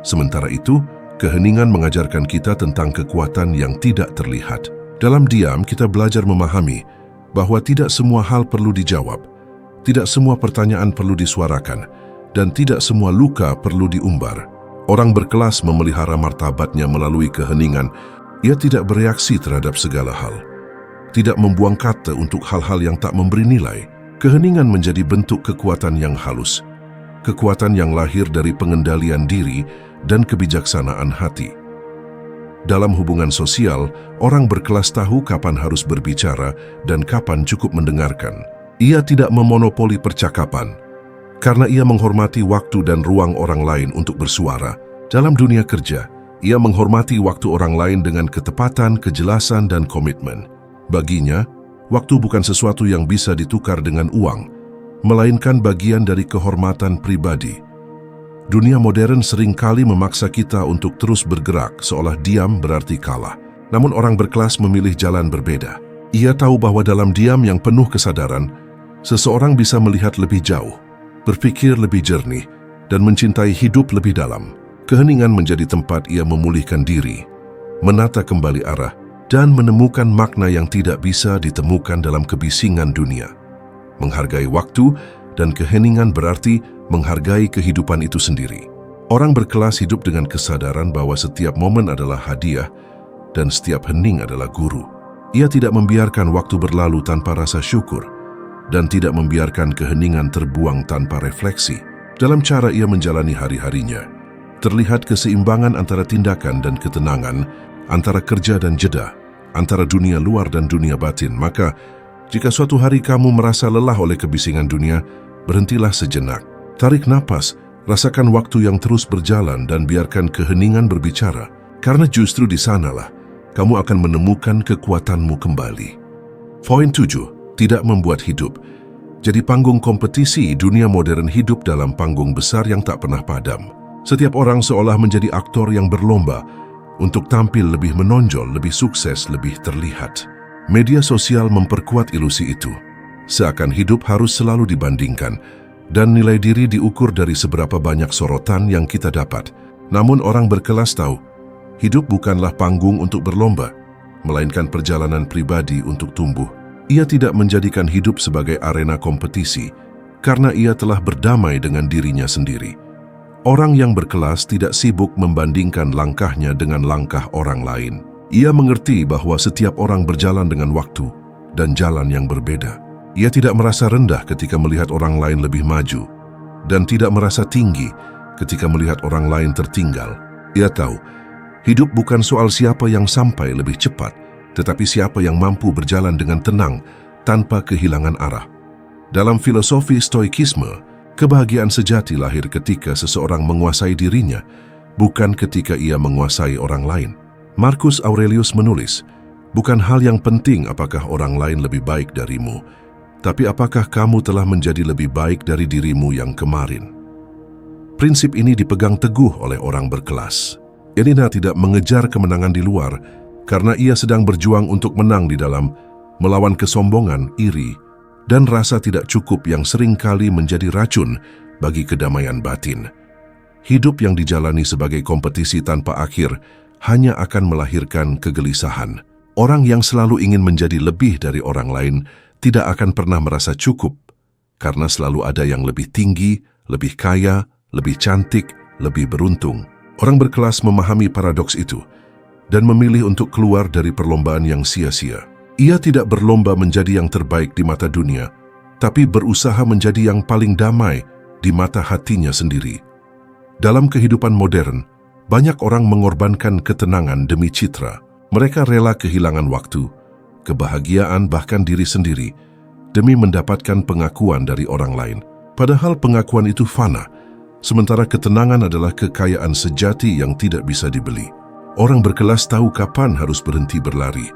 Sementara itu, keheningan mengajarkan kita tentang kekuatan yang tidak terlihat. Dalam diam, kita belajar memahami bahwa tidak semua hal perlu dijawab, tidak semua pertanyaan perlu disuarakan, dan tidak semua luka perlu diumbar. Orang berkelas memelihara martabatnya melalui keheningan, Ia tidak bereaksi terhadap segala hal, tidak membuang kata untuk hal-hal yang tak memberi nilai. Keheningan menjadi bentuk kekuatan yang halus, kekuatan yang lahir dari pengendalian diri dan kebijaksanaan hati. Dalam hubungan sosial, orang berkelas tahu kapan harus berbicara dan kapan cukup mendengarkan. Ia tidak memonopoli percakapan, karena ia menghormati waktu dan ruang orang lain untuk bersuara. Dalam dunia kerja, ia menghormati waktu orang lain dengan ketepatan, kejelasan, dan komitmen. Baginya, waktu bukan sesuatu yang bisa ditukar dengan uang, melainkan bagian dari kehormatan pribadi. Dunia modern seringkali memaksa kita untuk terus bergerak seolah diam berarti kalah. Namun orang berkelas memilih jalan berbeda. Ia tahu bahwa dalam diam yang penuh kesadaran, seseorang bisa melihat lebih jauh, berpikir lebih jernih, dan mencintai hidup lebih dalam. Keheningan menjadi tempat ia memulihkan diri, menata kembali arah, dan menemukan makna yang tidak bisa ditemukan dalam kebisingan dunia. Menghargai waktu dan keheningan berarti menghargai kehidupan itu sendiri. Orang berkelas hidup dengan kesadaran bahwa setiap momen adalah hadiah dan setiap hening adalah guru. Ia tidak membiarkan waktu berlalu tanpa rasa syukur dan tidak membiarkan keheningan terbuang tanpa refleksi. Dalam cara ia menjalani hari-harinya, terlihat keseimbangan antara tindakan dan ketenangan, antara kerja dan jeda, antara dunia luar dan dunia batin. Maka, jika suatu hari kamu merasa lelah oleh kebisingan dunia, berhentilah sejenak. Tarik napas, rasakan waktu yang terus berjalan dan biarkan keheningan berbicara. Karena justru di sanalah kamu akan menemukan kekuatanmu kembali. Poin 7. Tidak membuat hidup. Jadi panggung kompetisi, dunia modern hidup dalam panggung besar yang tak pernah padam. Setiap orang seolah menjadi aktor yang berlomba untuk tampil lebih menonjol, lebih sukses, lebih terlihat. Media sosial memperkuat ilusi itu. Seakan hidup harus selalu dibandingkan, dan nilai diri diukur dari seberapa banyak sorotan yang kita dapat. Namun orang berkelas tahu, hidup bukanlah panggung untuk berlomba, melainkan perjalanan pribadi untuk tumbuh. Ia tidak menjadikan hidup sebagai arena kompetisi, karena ia telah berdamai dengan dirinya sendiri. Orang yang berkelas tidak sibuk membandingkan langkahnya dengan langkah orang lain. Ia mengerti bahwa setiap orang berjalan dengan waktu dan jalan yang berbeda. Ia tidak merasa rendah ketika melihat orang lain lebih maju dan tidak merasa tinggi ketika melihat orang lain tertinggal. Ia tahu, hidup bukan soal siapa yang sampai lebih cepat, tetapi siapa yang mampu berjalan dengan tenang tanpa kehilangan arah. Dalam filosofi Stoikisme, kebahagiaan sejati lahir ketika seseorang menguasai dirinya, bukan ketika ia menguasai orang lain. Marcus Aurelius menulis, bukan hal yang penting apakah orang lain lebih baik darimu, tapi apakah kamu telah menjadi lebih baik dari dirimu yang kemarin. Prinsip ini dipegang teguh oleh orang berkelas. Elina tidak mengejar kemenangan di luar, karena ia sedang berjuang untuk menang di dalam, melawan kesombongan, iri, dan rasa tidak cukup yang seringkali menjadi racun bagi kedamaian batin. Hidup yang dijalani sebagai kompetisi tanpa akhir hanya akan melahirkan kegelisahan. Orang yang selalu ingin menjadi lebih dari orang lain tidak akan pernah merasa cukup, karena selalu ada yang lebih tinggi, lebih kaya, lebih cantik, lebih beruntung. Orang berkelas memahami paradoks itu dan memilih untuk keluar dari perlombaan yang sia-sia. Ia tidak berlomba menjadi yang terbaik di mata dunia, tapi berusaha menjadi yang paling damai di mata hatinya sendiri. Dalam kehidupan modern, banyak orang mengorbankan ketenangan demi citra. Mereka rela kehilangan waktu, kebahagiaan, bahkan diri sendiri, demi mendapatkan pengakuan dari orang lain. Padahal pengakuan itu fana, sementara ketenangan adalah kekayaan sejati yang tidak bisa dibeli. Orang berkelas tahu kapan harus berhenti berlari.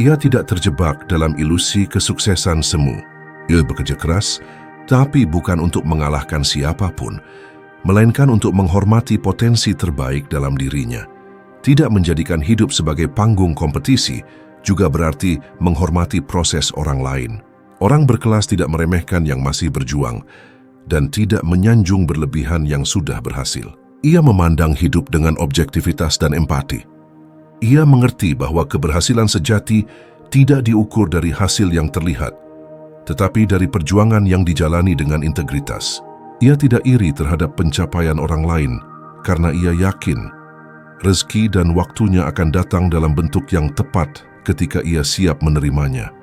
Ia tidak terjebak dalam ilusi kesuksesan semu. Ia bekerja keras, tapi bukan untuk mengalahkan siapapun, melainkan untuk menghormati potensi terbaik dalam dirinya. Tidak menjadikan hidup sebagai panggung kompetisi juga berarti menghormati proses orang lain. Orang berkelas tidak meremehkan yang masih berjuang dan tidak menyanjung berlebihan yang sudah berhasil. Ia memandang hidup dengan objektivitas dan empati. Ia mengerti bahwa keberhasilan sejati tidak diukur dari hasil yang terlihat, tetapi dari perjuangan yang dijalani dengan integritas. Ia tidak iri terhadap pencapaian orang lain karena ia yakin rezeki dan waktunya akan datang dalam bentuk yang tepat ketika ia siap menerimanya.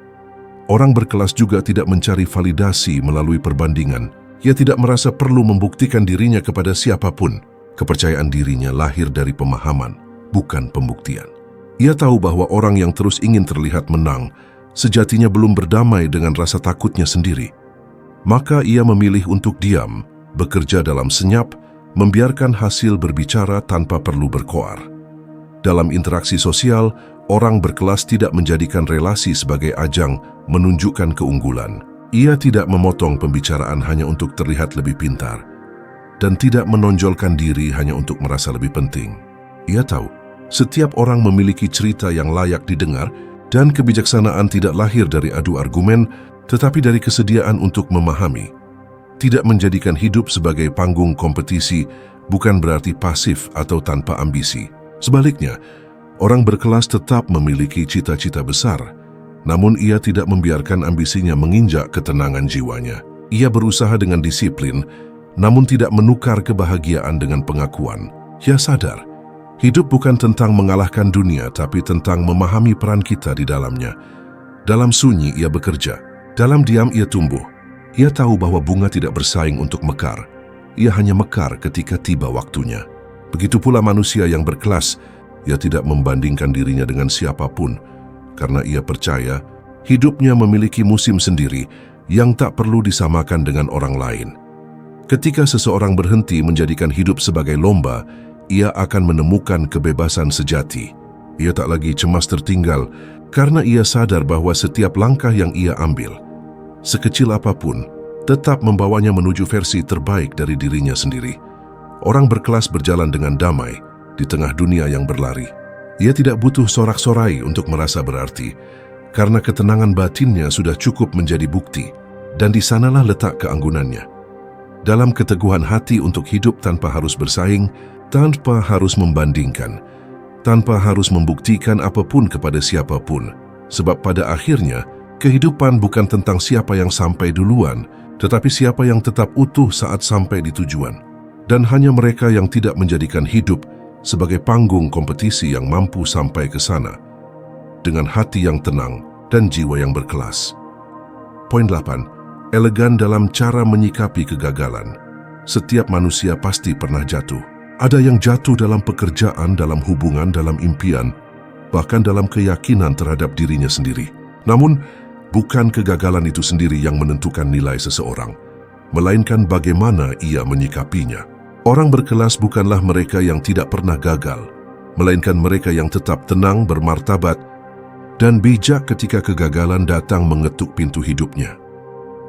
Orang berkelas juga tidak mencari validasi melalui perbandingan. Ia tidak merasa perlu membuktikan dirinya kepada siapapun. Kepercayaan dirinya lahir dari pemahaman, bukan pembuktian. Ia tahu bahwa orang yang terus ingin terlihat menang, sejatinya belum berdamai dengan rasa takutnya sendiri. Maka ia memilih untuk diam, bekerja dalam senyap, membiarkan hasil berbicara tanpa perlu berkoar. Dalam interaksi sosial, orang berkelas tidak menjadikan relasi sebagai ajang menunjukkan keunggulan. Ia tidak memotong pembicaraan hanya untuk terlihat lebih pintar, dan tidak menonjolkan diri hanya untuk merasa lebih penting. Ia tahu, setiap orang memiliki cerita yang layak didengar, dan kebijaksanaan tidak lahir dari adu argumen, tetapi dari kesediaan untuk memahami. Tidak menjadikan hidup sebagai panggung kompetisi bukan berarti pasif atau tanpa ambisi. Sebaliknya, orang berkelas tetap memiliki cita-cita besar, namun ia tidak membiarkan ambisinya menginjak ketenangan jiwanya. Ia berusaha dengan disiplin, namun tidak menukar kebahagiaan dengan pengakuan. Ia sadar, hidup bukan tentang mengalahkan dunia, tapi tentang memahami peran kita di dalamnya. Dalam sunyi ia bekerja. Dalam diam ia tumbuh. Ia tahu bahwa bunga tidak bersaing untuk mekar. Ia hanya mekar ketika tiba waktunya. Begitu pula manusia yang berkelas, ia tidak membandingkan dirinya dengan siapapun, karena ia percaya hidupnya memiliki musim sendiri yang tak perlu disamakan dengan orang lain. Ketika seseorang berhenti menjadikan hidup sebagai lomba, ia akan menemukan kebebasan sejati. Ia tak lagi cemas tertinggal, karena ia sadar bahwa setiap langkah yang ia ambil, sekecil apapun, tetap membawanya menuju versi terbaik dari dirinya sendiri. Orang berkelas berjalan dengan damai di tengah dunia yang berlari. Ia tidak butuh sorak-sorai untuk merasa berarti, karena ketenangan batinnya sudah cukup menjadi bukti, dan di sanalah letak keanggunannya. Dalam keteguhan hati untuk hidup tanpa harus bersaing, tanpa harus membandingkan, tanpa harus membuktikan apapun kepada siapapun. Sebab pada akhirnya, kehidupan bukan tentang siapa yang sampai duluan, tetapi siapa yang tetap utuh saat sampai di tujuan. Dan hanya mereka yang tidak menjadikan hidup sebagai panggung kompetisi yang mampu sampai ke sana, dengan hati yang tenang dan jiwa yang berkelas. Poin 8. Elegan dalam cara menyikapi kegagalan. Setiap manusia pasti pernah jatuh. Ada yang jatuh dalam pekerjaan, dalam hubungan, dalam impian, bahkan dalam keyakinan terhadap dirinya sendiri. Namun, bukan kegagalan itu sendiri yang menentukan nilai seseorang, melainkan bagaimana ia menyikapinya. Orang berkelas bukanlah mereka yang tidak pernah gagal, melainkan mereka yang tetap tenang, bermartabat, dan bijak ketika kegagalan datang mengetuk pintu hidupnya.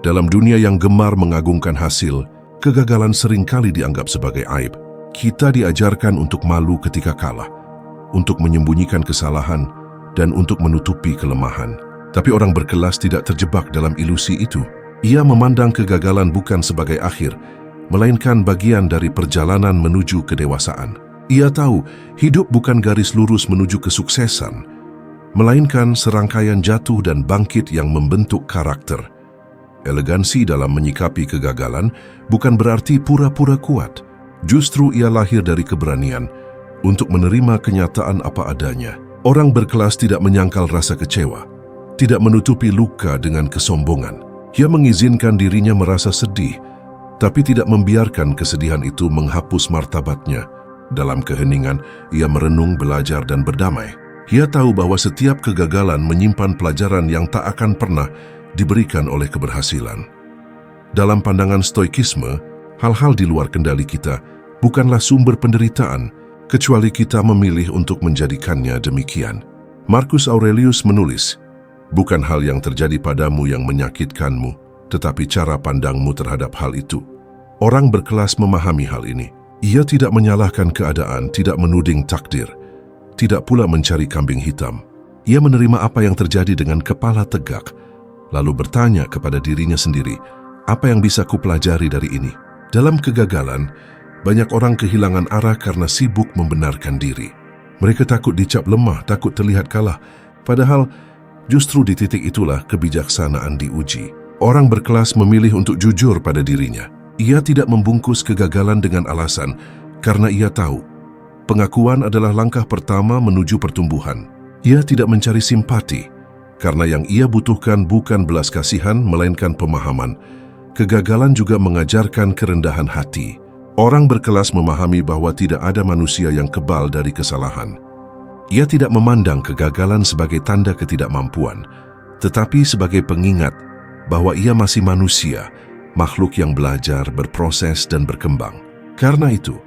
Dalam dunia yang gemar mengagungkan hasil, kegagalan seringkali dianggap sebagai aib. Kita diajarkan untuk malu ketika kalah, untuk menyembunyikan kesalahan, dan untuk menutupi kelemahan. Tapi orang berkelas tidak terjebak dalam ilusi itu. Ia memandang kegagalan bukan sebagai akhir, melainkan bagian dari perjalanan menuju kedewasaan. Ia tahu hidup bukan garis lurus menuju kesuksesan, melainkan serangkaian jatuh dan bangkit yang membentuk karakter. Elegansi dalam menyikapi kegagalan bukan berarti pura-pura kuat. Justru ia lahir dari keberanian untuk menerima kenyataan apa adanya. Orang berkelas tidak menyangkal rasa kecewa, tidak menutupi luka dengan kesombongan. Ia mengizinkan dirinya merasa sedih, tapi tidak membiarkan kesedihan itu menghapus martabatnya. Dalam keheningan, ia merenung, belajar, dan berdamai. Ia tahu bahwa setiap kegagalan menyimpan pelajaran yang tak akan pernah diberikan oleh keberhasilan. Dalam pandangan stoikisme, hal-hal di luar kendali kita bukanlah sumber penderitaan, kecuali kita memilih untuk menjadikannya demikian. Marcus Aurelius menulis, "Bukan hal yang terjadi padamu yang menyakitkanmu, tetapi cara pandangmu terhadap hal itu." Orang berkelas memahami hal ini. Ia tidak menyalahkan keadaan, tidak menuding takdir, tidak pula mencari kambing hitam. Ia menerima apa yang terjadi dengan kepala tegak, lalu bertanya kepada dirinya sendiri, apa yang bisa kupelajari dari ini? Dalam kegagalan, banyak orang kehilangan arah karena sibuk membenarkan diri. Mereka takut dicap lemah, takut terlihat kalah. Padahal, justru di titik itulah kebijaksanaan diuji. Orang berkelas memilih untuk jujur pada dirinya. Ia tidak membungkus kegagalan dengan alasan, karena ia tahu, Pengakuan adalah langkah pertama menuju pertumbuhan. Ia tidak mencari simpati, karena yang ia butuhkan bukan belas kasihan, melainkan pemahaman. Kegagalan juga mengajarkan kerendahan hati. Orang berkelas memahami bahwa tidak ada manusia yang kebal dari kesalahan. Ia tidak memandang kegagalan sebagai tanda ketidakmampuan, tetapi sebagai pengingat bahwa ia masih manusia, makhluk yang belajar, berproses, dan berkembang. Karena itu,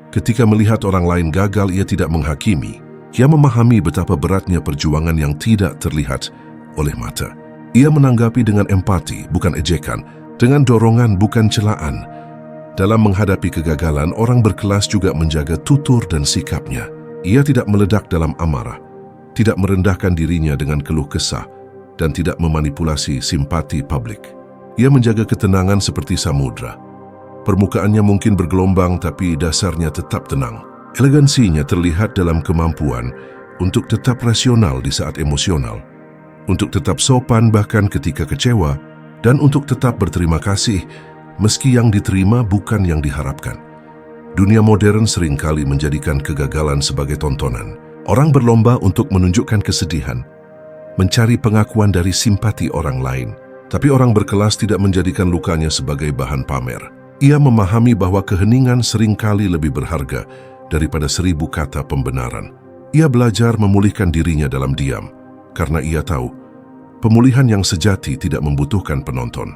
ketika melihat orang lain gagal, ia tidak menghakimi. Ia memahami betapa beratnya perjuangan yang tidak terlihat oleh mata. Ia menanggapi dengan empati, bukan ejekan, dengan dorongan, bukan celaan. Dalam menghadapi kegagalan, orang berkelas juga menjaga tutur dan sikapnya. Ia tidak meledak dalam amarah, tidak merendahkan dirinya dengan keluh kesah, dan tidak memanipulasi simpati publik. Ia menjaga ketenangan seperti samudra. Permukaannya mungkin bergelombang, tapi dasarnya tetap tenang. Elegansinya terlihat dalam kemampuan untuk tetap rasional di saat emosional, untuk tetap sopan bahkan ketika kecewa, dan untuk tetap berterima kasih meski yang diterima bukan yang diharapkan. Dunia modern seringkali menjadikan kegagalan sebagai tontonan. Orang berlomba untuk menunjukkan kesedihan, mencari pengakuan dari simpati orang lain. Tapi orang berkelas tidak menjadikan lukanya sebagai bahan pamer. Ia memahami bahwa keheningan seringkali lebih berharga daripada 1000 kata pembenaran. Ia belajar memulihkan dirinya dalam diam, karena ia tahu pemulihan yang sejati tidak membutuhkan penonton.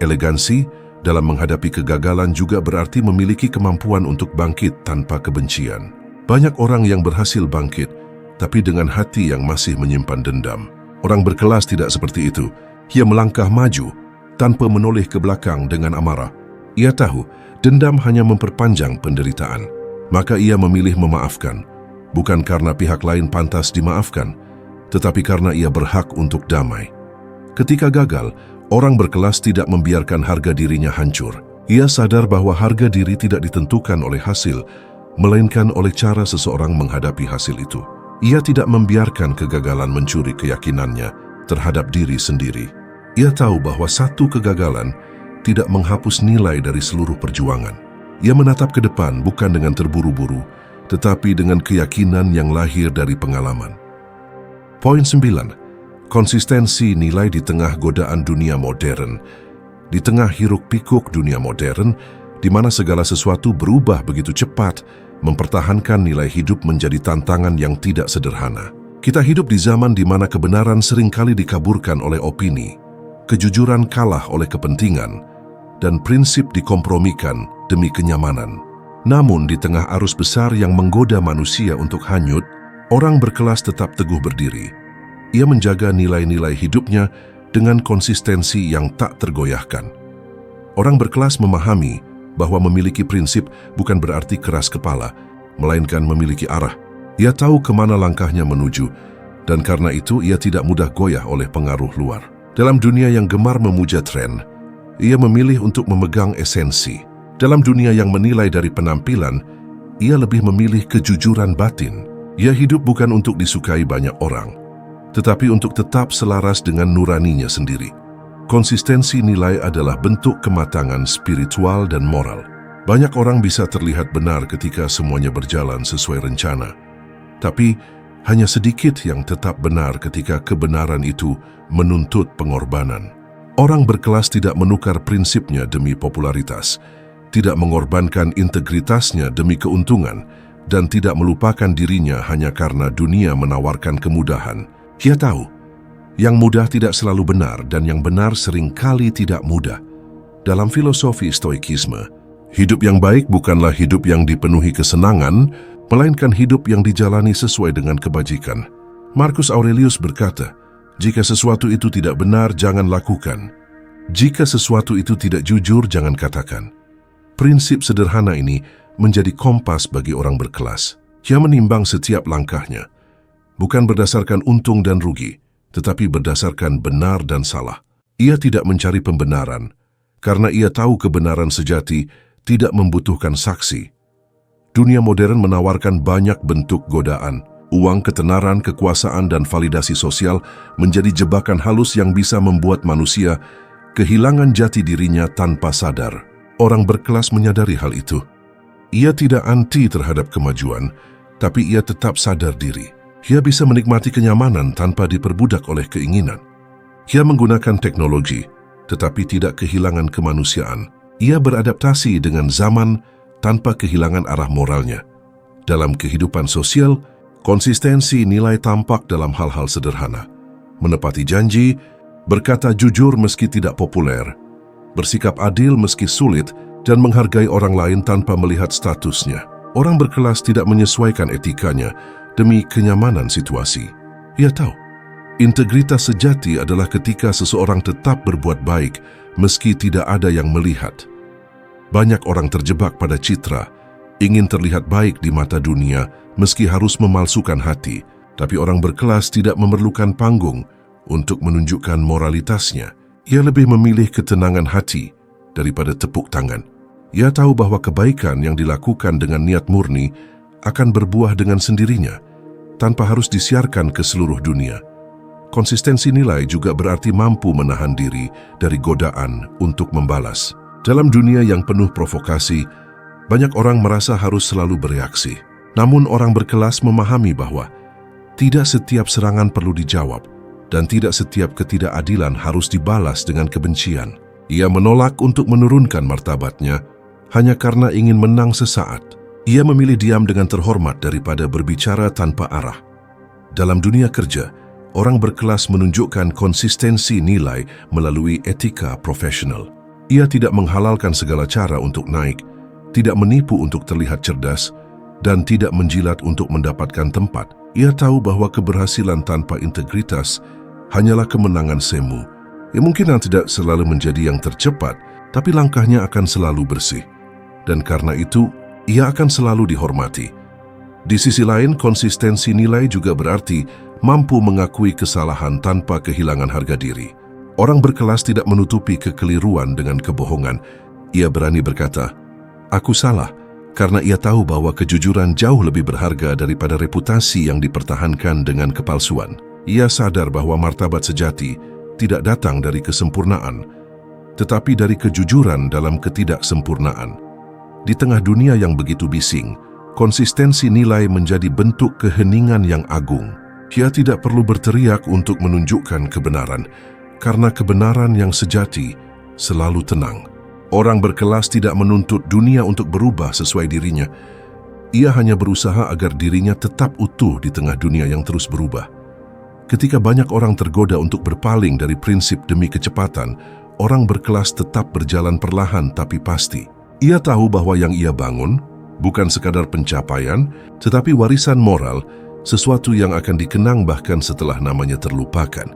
Elegansi dalam menghadapi kegagalan juga berarti memiliki kemampuan untuk bangkit tanpa kebencian. Banyak orang yang berhasil bangkit, tapi dengan hati yang masih menyimpan dendam. Orang berkelas tidak seperti itu. Ia melangkah maju tanpa menoleh ke belakang dengan amarah. Ia tahu dendam hanya memperpanjang penderitaan. Maka ia memilih memaafkan, bukan karena pihak lain pantas dimaafkan, tetapi karena ia berhak untuk damai. Ketika gagal, orang berkelas tidak membiarkan harga dirinya hancur. Ia sadar bahwa harga diri tidak ditentukan oleh hasil, melainkan oleh cara seseorang menghadapi hasil itu. Ia tidak membiarkan kegagalan mencuri keyakinannya terhadap diri sendiri. Ia tahu bahwa satu kegagalan tidak menghapus nilai dari seluruh perjuangan. Ia menatap ke depan bukan dengan terburu-buru, tetapi dengan keyakinan yang lahir dari pengalaman. Poin 9. Konsistensi nilai di tengah godaan dunia modern. Di tengah hiruk-pikuk dunia modern, di mana segala sesuatu berubah begitu cepat, mempertahankan nilai hidup menjadi tantangan yang tidak sederhana. Kita hidup di zaman di mana kebenaran seringkali dikaburkan oleh opini, kejujuran kalah oleh kepentingan, dan prinsip dikompromikan demi kenyamanan. Namun di tengah arus besar yang menggoda manusia untuk hanyut, orang berkelas tetap teguh berdiri. Ia menjaga nilai-nilai hidupnya dengan konsistensi yang tak tergoyahkan. Orang berkelas memahami bahwa memiliki prinsip bukan berarti keras kepala, melainkan memiliki arah. Ia tahu kemana langkahnya menuju, dan karena itu ia tidak mudah goyah oleh pengaruh luar. Dalam dunia yang gemar memuja tren, ia memilih untuk memegang esensi. Dalam dunia yang menilai dari penampilan, ia lebih memilih kejujuran batin. Ia hidup bukan untuk disukai banyak orang, tetapi untuk tetap selaras dengan nuraninya sendiri. Konsistensi nilai adalah bentuk kematangan spiritual dan moral. Banyak orang bisa terlihat benar ketika semuanya berjalan sesuai rencana, tapi hanya sedikit yang tetap benar ketika kebenaran itu menuntut pengorbanan. Orang berkelas tidak menukar prinsipnya demi popularitas, tidak mengorbankan integritasnya demi keuntungan, dan tidak melupakan dirinya hanya karena dunia menawarkan kemudahan. Ia tahu, yang mudah tidak selalu benar dan yang benar seringkali tidak mudah. Dalam filosofi stoikisme, hidup yang baik bukanlah hidup yang dipenuhi kesenangan, melainkan hidup yang dijalani sesuai dengan kebajikan. Marcus Aurelius berkata, jika sesuatu itu tidak benar, jangan lakukan. Jika sesuatu itu tidak jujur, jangan katakan. Prinsip sederhana ini menjadi kompas bagi orang berkelas. Ia menimbang setiap langkahnya, bukan berdasarkan untung dan rugi, tetapi berdasarkan benar dan salah. Ia tidak mencari pembenaran, karena ia tahu kebenaran sejati tidak membutuhkan saksi. Dunia modern menawarkan banyak bentuk godaan. Uang, ketenaran, kekuasaan, dan validasi sosial menjadi jebakan halus yang bisa membuat manusia kehilangan jati dirinya tanpa sadar. Orang berkelas menyadari hal itu. Ia tidak anti terhadap kemajuan, tapi ia tetap sadar diri. Ia bisa menikmati kenyamanan tanpa diperbudak oleh keinginan. Ia menggunakan teknologi, tetapi tidak kehilangan kemanusiaan. Ia beradaptasi dengan zaman tanpa kehilangan arah moralnya. Dalam kehidupan sosial, konsistensi nilai tampak dalam hal-hal sederhana. Menepati janji, berkata jujur meski tidak populer, bersikap adil meski sulit, dan menghargai orang lain tanpa melihat statusnya. Orang berkelas tidak menyesuaikan etikanya demi kenyamanan situasi. Ia tahu, integritas sejati adalah ketika seseorang tetap berbuat baik meski tidak ada yang melihat. Banyak orang terjebak pada citra, ingin terlihat baik di mata dunia meski harus memalsukan hati, tapi orang berkelas tidak memerlukan panggung untuk menunjukkan moralitasnya. Ia lebih memilih ketenangan hati daripada tepuk tangan. Ia tahu bahwa kebaikan yang dilakukan dengan niat murni akan berbuah dengan sendirinya, tanpa harus disiarkan ke seluruh dunia. Konsistensi nilai juga berarti mampu menahan diri dari godaan untuk membalas. Dalam dunia yang penuh provokasi, banyak orang merasa harus selalu bereaksi. Namun orang berkelas memahami bahwa tidak setiap serangan perlu dijawab, dan tidak setiap ketidakadilan harus dibalas dengan kebencian. Ia menolak untuk menurunkan martabatnya hanya karena ingin menang sesaat. Ia memilih diam dengan terhormat daripada berbicara tanpa arah. Dalam dunia kerja, orang berkelas menunjukkan konsistensi nilai melalui etika profesional. Ia tidak menghalalkan segala cara untuk naik, tidak menipu untuk terlihat cerdas, dan tidak menjilat untuk mendapatkan tempat. Ia tahu bahwa keberhasilan tanpa integritas hanyalah kemenangan semu, yang mungkin tidak selalu menjadi yang tercepat, tapi langkahnya akan selalu bersih. Dan karena itu, ia akan selalu dihormati. Di sisi lain, konsistensi nilai juga berarti mampu mengakui kesalahan tanpa kehilangan harga diri. Orang berkelas tidak menutupi kekeliruan dengan kebohongan. Ia berani berkata, "Aku salah," karena ia tahu bahwa kejujuran jauh lebih berharga daripada reputasi yang dipertahankan dengan kepalsuan. Ia sadar bahwa martabat sejati tidak datang dari kesempurnaan, tetapi dari kejujuran dalam ketidaksempurnaan. Di tengah dunia yang begitu bising, konsistensi nilai menjadi bentuk keheningan yang agung. Ia tidak perlu berteriak untuk menunjukkan kebenaran, karena kebenaran yang sejati selalu tenang. Orang berkelas tidak menuntut dunia untuk berubah sesuai dirinya. Ia hanya berusaha agar dirinya tetap utuh di tengah dunia yang terus berubah. Ketika banyak orang tergoda untuk berpaling dari prinsip demi kecepatan, orang berkelas tetap berjalan perlahan tapi pasti. Ia tahu bahwa yang ia bangun bukan sekadar pencapaian, tetapi warisan moral, sesuatu yang akan dikenang bahkan setelah namanya terlupakan.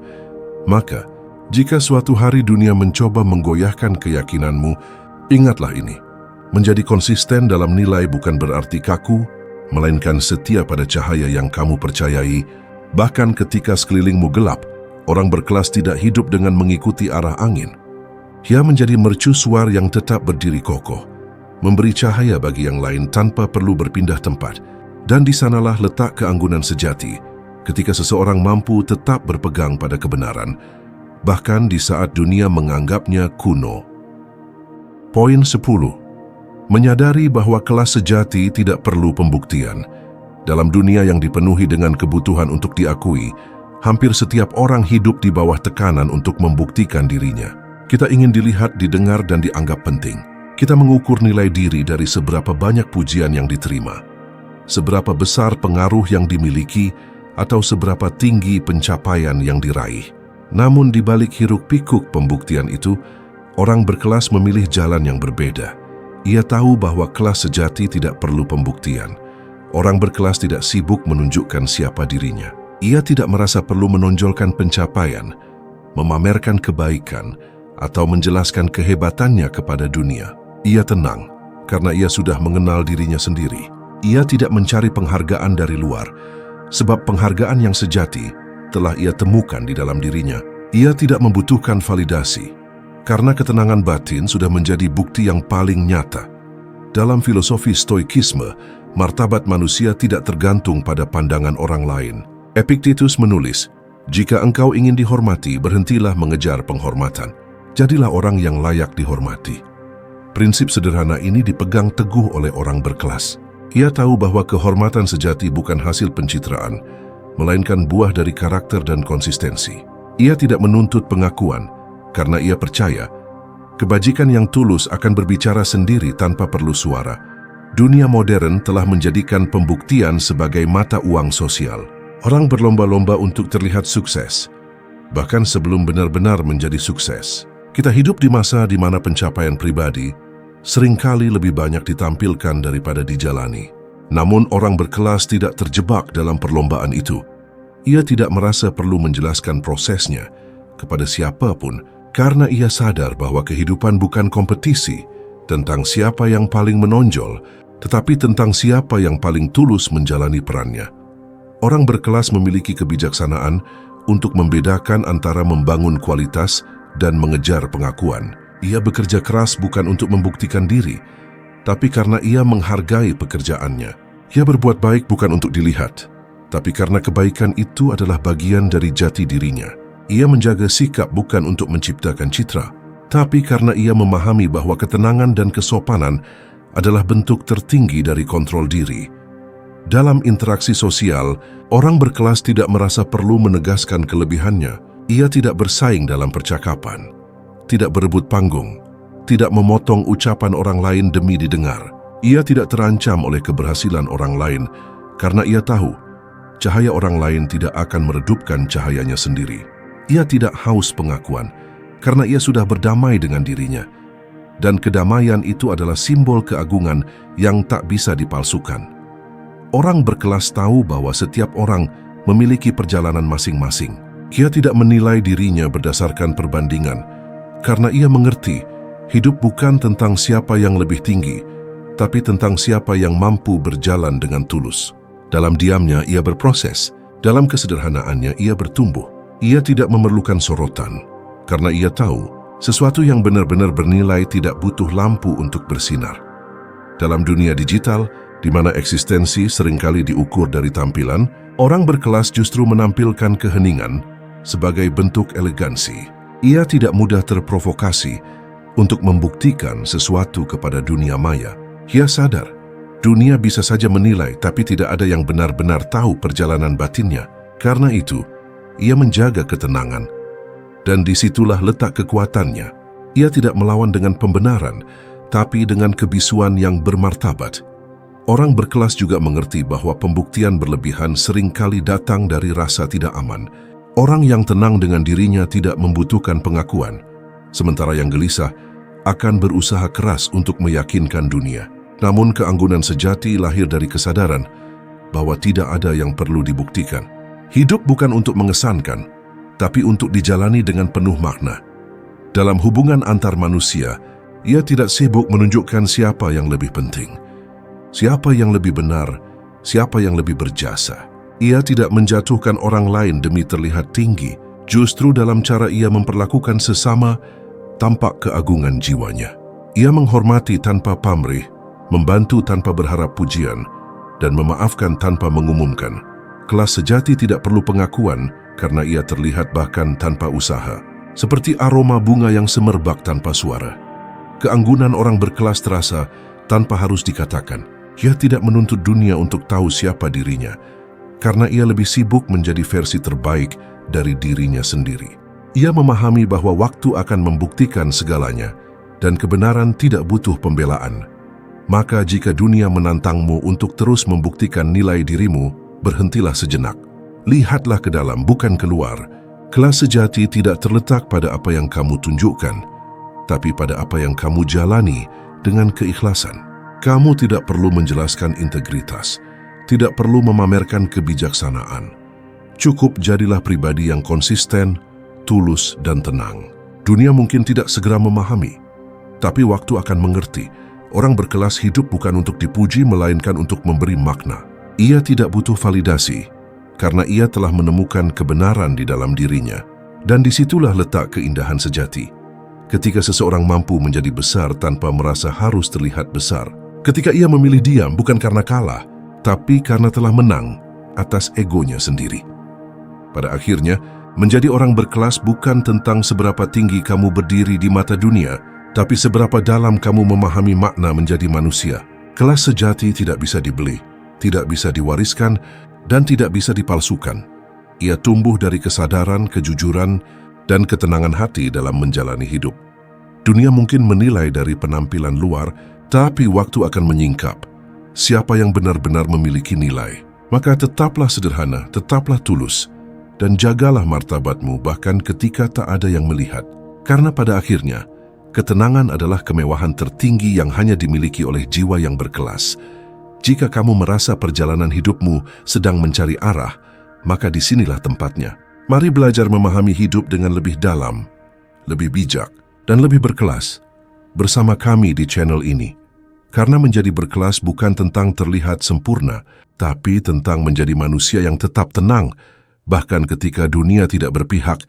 Maka, jika suatu hari dunia mencoba menggoyahkan keyakinanmu, ingatlah ini. Menjadi konsisten dalam nilai bukan berarti kaku, melainkan setia pada cahaya yang kamu percayai. Bahkan ketika sekelilingmu gelap, orang berkelas tidak hidup dengan mengikuti arah angin. Ia menjadi mercusuar yang tetap berdiri kokoh, memberi cahaya bagi yang lain tanpa perlu berpindah tempat. Dan di sanalah letak keanggunan sejati, ketika seseorang mampu tetap berpegang pada kebenaran, bahkan di saat dunia menganggapnya kuno. Poin 10. Menyadari bahwa kelas sejati tidak perlu pembuktian. Dalam dunia yang dipenuhi dengan kebutuhan untuk diakui, hampir setiap orang hidup di bawah tekanan untuk membuktikan dirinya. Kita ingin dilihat, didengar, dan dianggap penting. Kita mengukur nilai diri dari seberapa banyak pujian yang diterima, seberapa besar pengaruh yang dimiliki, atau seberapa tinggi pencapaian yang diraih. Namun di balik hiruk-pikuk pembuktian itu, orang berkelas memilih jalan yang berbeda. Ia tahu bahwa kelas sejati tidak perlu pembuktian. Orang berkelas tidak sibuk menunjukkan siapa dirinya. Ia tidak merasa perlu menonjolkan pencapaian, memamerkan kebaikan, atau menjelaskan kehebatannya kepada dunia. Ia tenang karena ia sudah mengenal dirinya sendiri. Ia tidak mencari penghargaan dari luar, sebab penghargaan yang sejati telah ia temukan di dalam dirinya. Ia tidak membutuhkan validasi, karena ketenangan batin sudah menjadi bukti yang paling nyata. Dalam filosofi stoikisme, martabat manusia tidak tergantung pada pandangan orang lain. Epictetus menulis, "Jika engkau ingin dihormati, berhentilah mengejar penghormatan. Jadilah orang yang layak dihormati." Prinsip sederhana ini dipegang teguh oleh orang berkelas. Ia tahu bahwa kehormatan sejati bukan hasil pencitraan, melainkan buah dari karakter dan konsistensi. Ia tidak menuntut pengakuan, karena ia percaya kebajikan yang tulus akan berbicara sendiri tanpa perlu suara. Dunia modern telah menjadikan pembuktian sebagai mata uang sosial. Orang berlomba-lomba untuk terlihat sukses, bahkan sebelum benar-benar menjadi sukses. Kita hidup di masa di mana pencapaian pribadi seringkali lebih banyak ditampilkan daripada dijalani. Namun orang berkelas tidak terjebak dalam perlombaan itu. Ia tidak merasa perlu menjelaskan prosesnya kepada siapapun karena ia sadar bahwa kehidupan bukan kompetisi tentang siapa yang paling menonjol, tetapi tentang siapa yang paling tulus menjalani perannya. Orang berkelas memiliki kebijaksanaan untuk membedakan antara membangun kualitas dan mengejar pengakuan. Ia bekerja keras bukan untuk membuktikan diri, tapi karena ia menghargai pekerjaannya. Ia berbuat baik bukan untuk dilihat, tapi karena kebaikan itu adalah bagian dari jati dirinya. Ia menjaga sikap bukan untuk menciptakan citra, tapi karena ia memahami bahwa ketenangan dan kesopanan adalah bentuk tertinggi dari kontrol diri. Dalam interaksi sosial, orang berkelas tidak merasa perlu menegaskan kelebihannya. Ia tidak bersaing dalam percakapan, tidak berebut panggung, tidak memotong ucapan orang lain demi didengar. Ia tidak terancam oleh keberhasilan orang lain karena ia tahu cahaya orang lain tidak akan meredupkan cahayanya sendiri. Ia tidak haus pengakuan karena ia sudah berdamai dengan dirinya. Dan kedamaian itu adalah simbol keagungan yang tak bisa dipalsukan. Orang berkelas tahu bahwa setiap orang memiliki perjalanan masing-masing. Ia tidak menilai dirinya berdasarkan perbandingan, karena ia mengerti hidup bukan tentang siapa yang lebih tinggi, tapi tentang siapa yang mampu berjalan dengan tulus. Dalam diamnya ia berproses, dalam kesederhanaannya ia bertumbuh. Ia tidak memerlukan sorotan, karena ia tahu sesuatu yang benar-benar bernilai tidak butuh lampu untuk bersinar. Dalam dunia digital, di mana eksistensi seringkali diukur dari tampilan, orang berkelas justru menampilkan keheningan sebagai bentuk elegansi. Ia tidak mudah terprovokasi untuk membuktikan sesuatu kepada dunia maya. Ia sadar, dunia bisa saja menilai tapi tidak ada yang benar-benar tahu perjalanan batinnya. Karena itu, ia menjaga ketenangan. Dan disitulah letak kekuatannya. Ia tidak melawan dengan pembenaran, tapi dengan kebisuan yang bermartabat. Orang berkelas juga mengerti bahwa pembuktian berlebihan seringkali datang dari rasa tidak aman. Orang yang tenang dengan dirinya tidak membutuhkan pengakuan, sementara yang gelisah akan berusaha keras untuk meyakinkan dunia. Namun keanggunan sejati lahir dari kesadaran bahwa tidak ada yang perlu dibuktikan. Hidup bukan untuk mengesankan, tapi untuk dijalani dengan penuh makna. Dalam hubungan antar manusia, ia tidak sibuk menunjukkan siapa yang lebih penting, siapa yang lebih benar, siapa yang lebih berjasa. Ia tidak menjatuhkan orang lain demi terlihat tinggi. Justru dalam cara ia memperlakukan sesama, tampak keagungan jiwanya. Ia menghormati tanpa pamrih, membantu tanpa berharap pujian, dan memaafkan tanpa mengumumkan. Kelas sejati tidak perlu pengakuan karena ia terlihat bahkan tanpa usaha. Seperti aroma bunga yang semerbak tanpa suara. Keanggunan orang berkelas terasa tanpa harus dikatakan. Ia tidak menuntut dunia untuk tahu siapa dirinya, karena ia lebih sibuk menjadi versi terbaik dari dirinya sendiri. Ia memahami bahwa waktu akan membuktikan segalanya, dan kebenaran tidak butuh pembelaan. Maka jika dunia menantangmu untuk terus membuktikan nilai dirimu, berhentilah sejenak. Lihatlah ke dalam, bukan keluar. Kelas sejati tidak terletak pada apa yang kamu tunjukkan, tapi pada apa yang kamu jalani dengan keikhlasan. Kamu tidak perlu menjelaskan integritas, tidak perlu memamerkan kebijaksanaan. Cukup jadilah pribadi yang konsisten, tulus, dan tenang. Dunia mungkin tidak segera memahami, tapi waktu akan mengerti. Orang berkelas hidup bukan untuk dipuji, melainkan untuk memberi makna. Ia tidak butuh validasi, karena ia telah menemukan kebenaran di dalam dirinya. Dan disitulah letak keindahan sejati. Ketika seseorang mampu menjadi besar tanpa merasa harus terlihat besar. Ketika ia memilih diam bukan karena kalah, tapi karena telah menang atas egonya sendiri. Pada akhirnya, menjadi orang berkelas bukan tentang seberapa tinggi kamu berdiri di mata dunia, tapi seberapa dalam kamu memahami makna menjadi manusia. Kelas sejati tidak bisa dibeli, tidak bisa diwariskan, dan tidak bisa dipalsukan. Ia tumbuh dari kesadaran, kejujuran, dan ketenangan hati dalam menjalani hidup. Dunia mungkin menilai dari penampilan luar, tapi waktu akan menyingkap. Siapa yang benar-benar memiliki nilai? Maka tetaplah sederhana, tetaplah tulus, dan jagalah martabatmu bahkan ketika tak ada yang melihat. Karena pada akhirnya, ketenangan adalah kemewahan tertinggi yang hanya dimiliki oleh jiwa yang berkelas. Jika kamu merasa perjalanan hidupmu sedang mencari arah, maka disinilah tempatnya. Mari belajar memahami hidup dengan lebih dalam, lebih bijak, dan lebih berkelas bersama kami di channel ini. Karena menjadi berkelas bukan tentang terlihat sempurna, tapi tentang menjadi manusia yang tetap tenang, bahkan ketika dunia tidak berpihak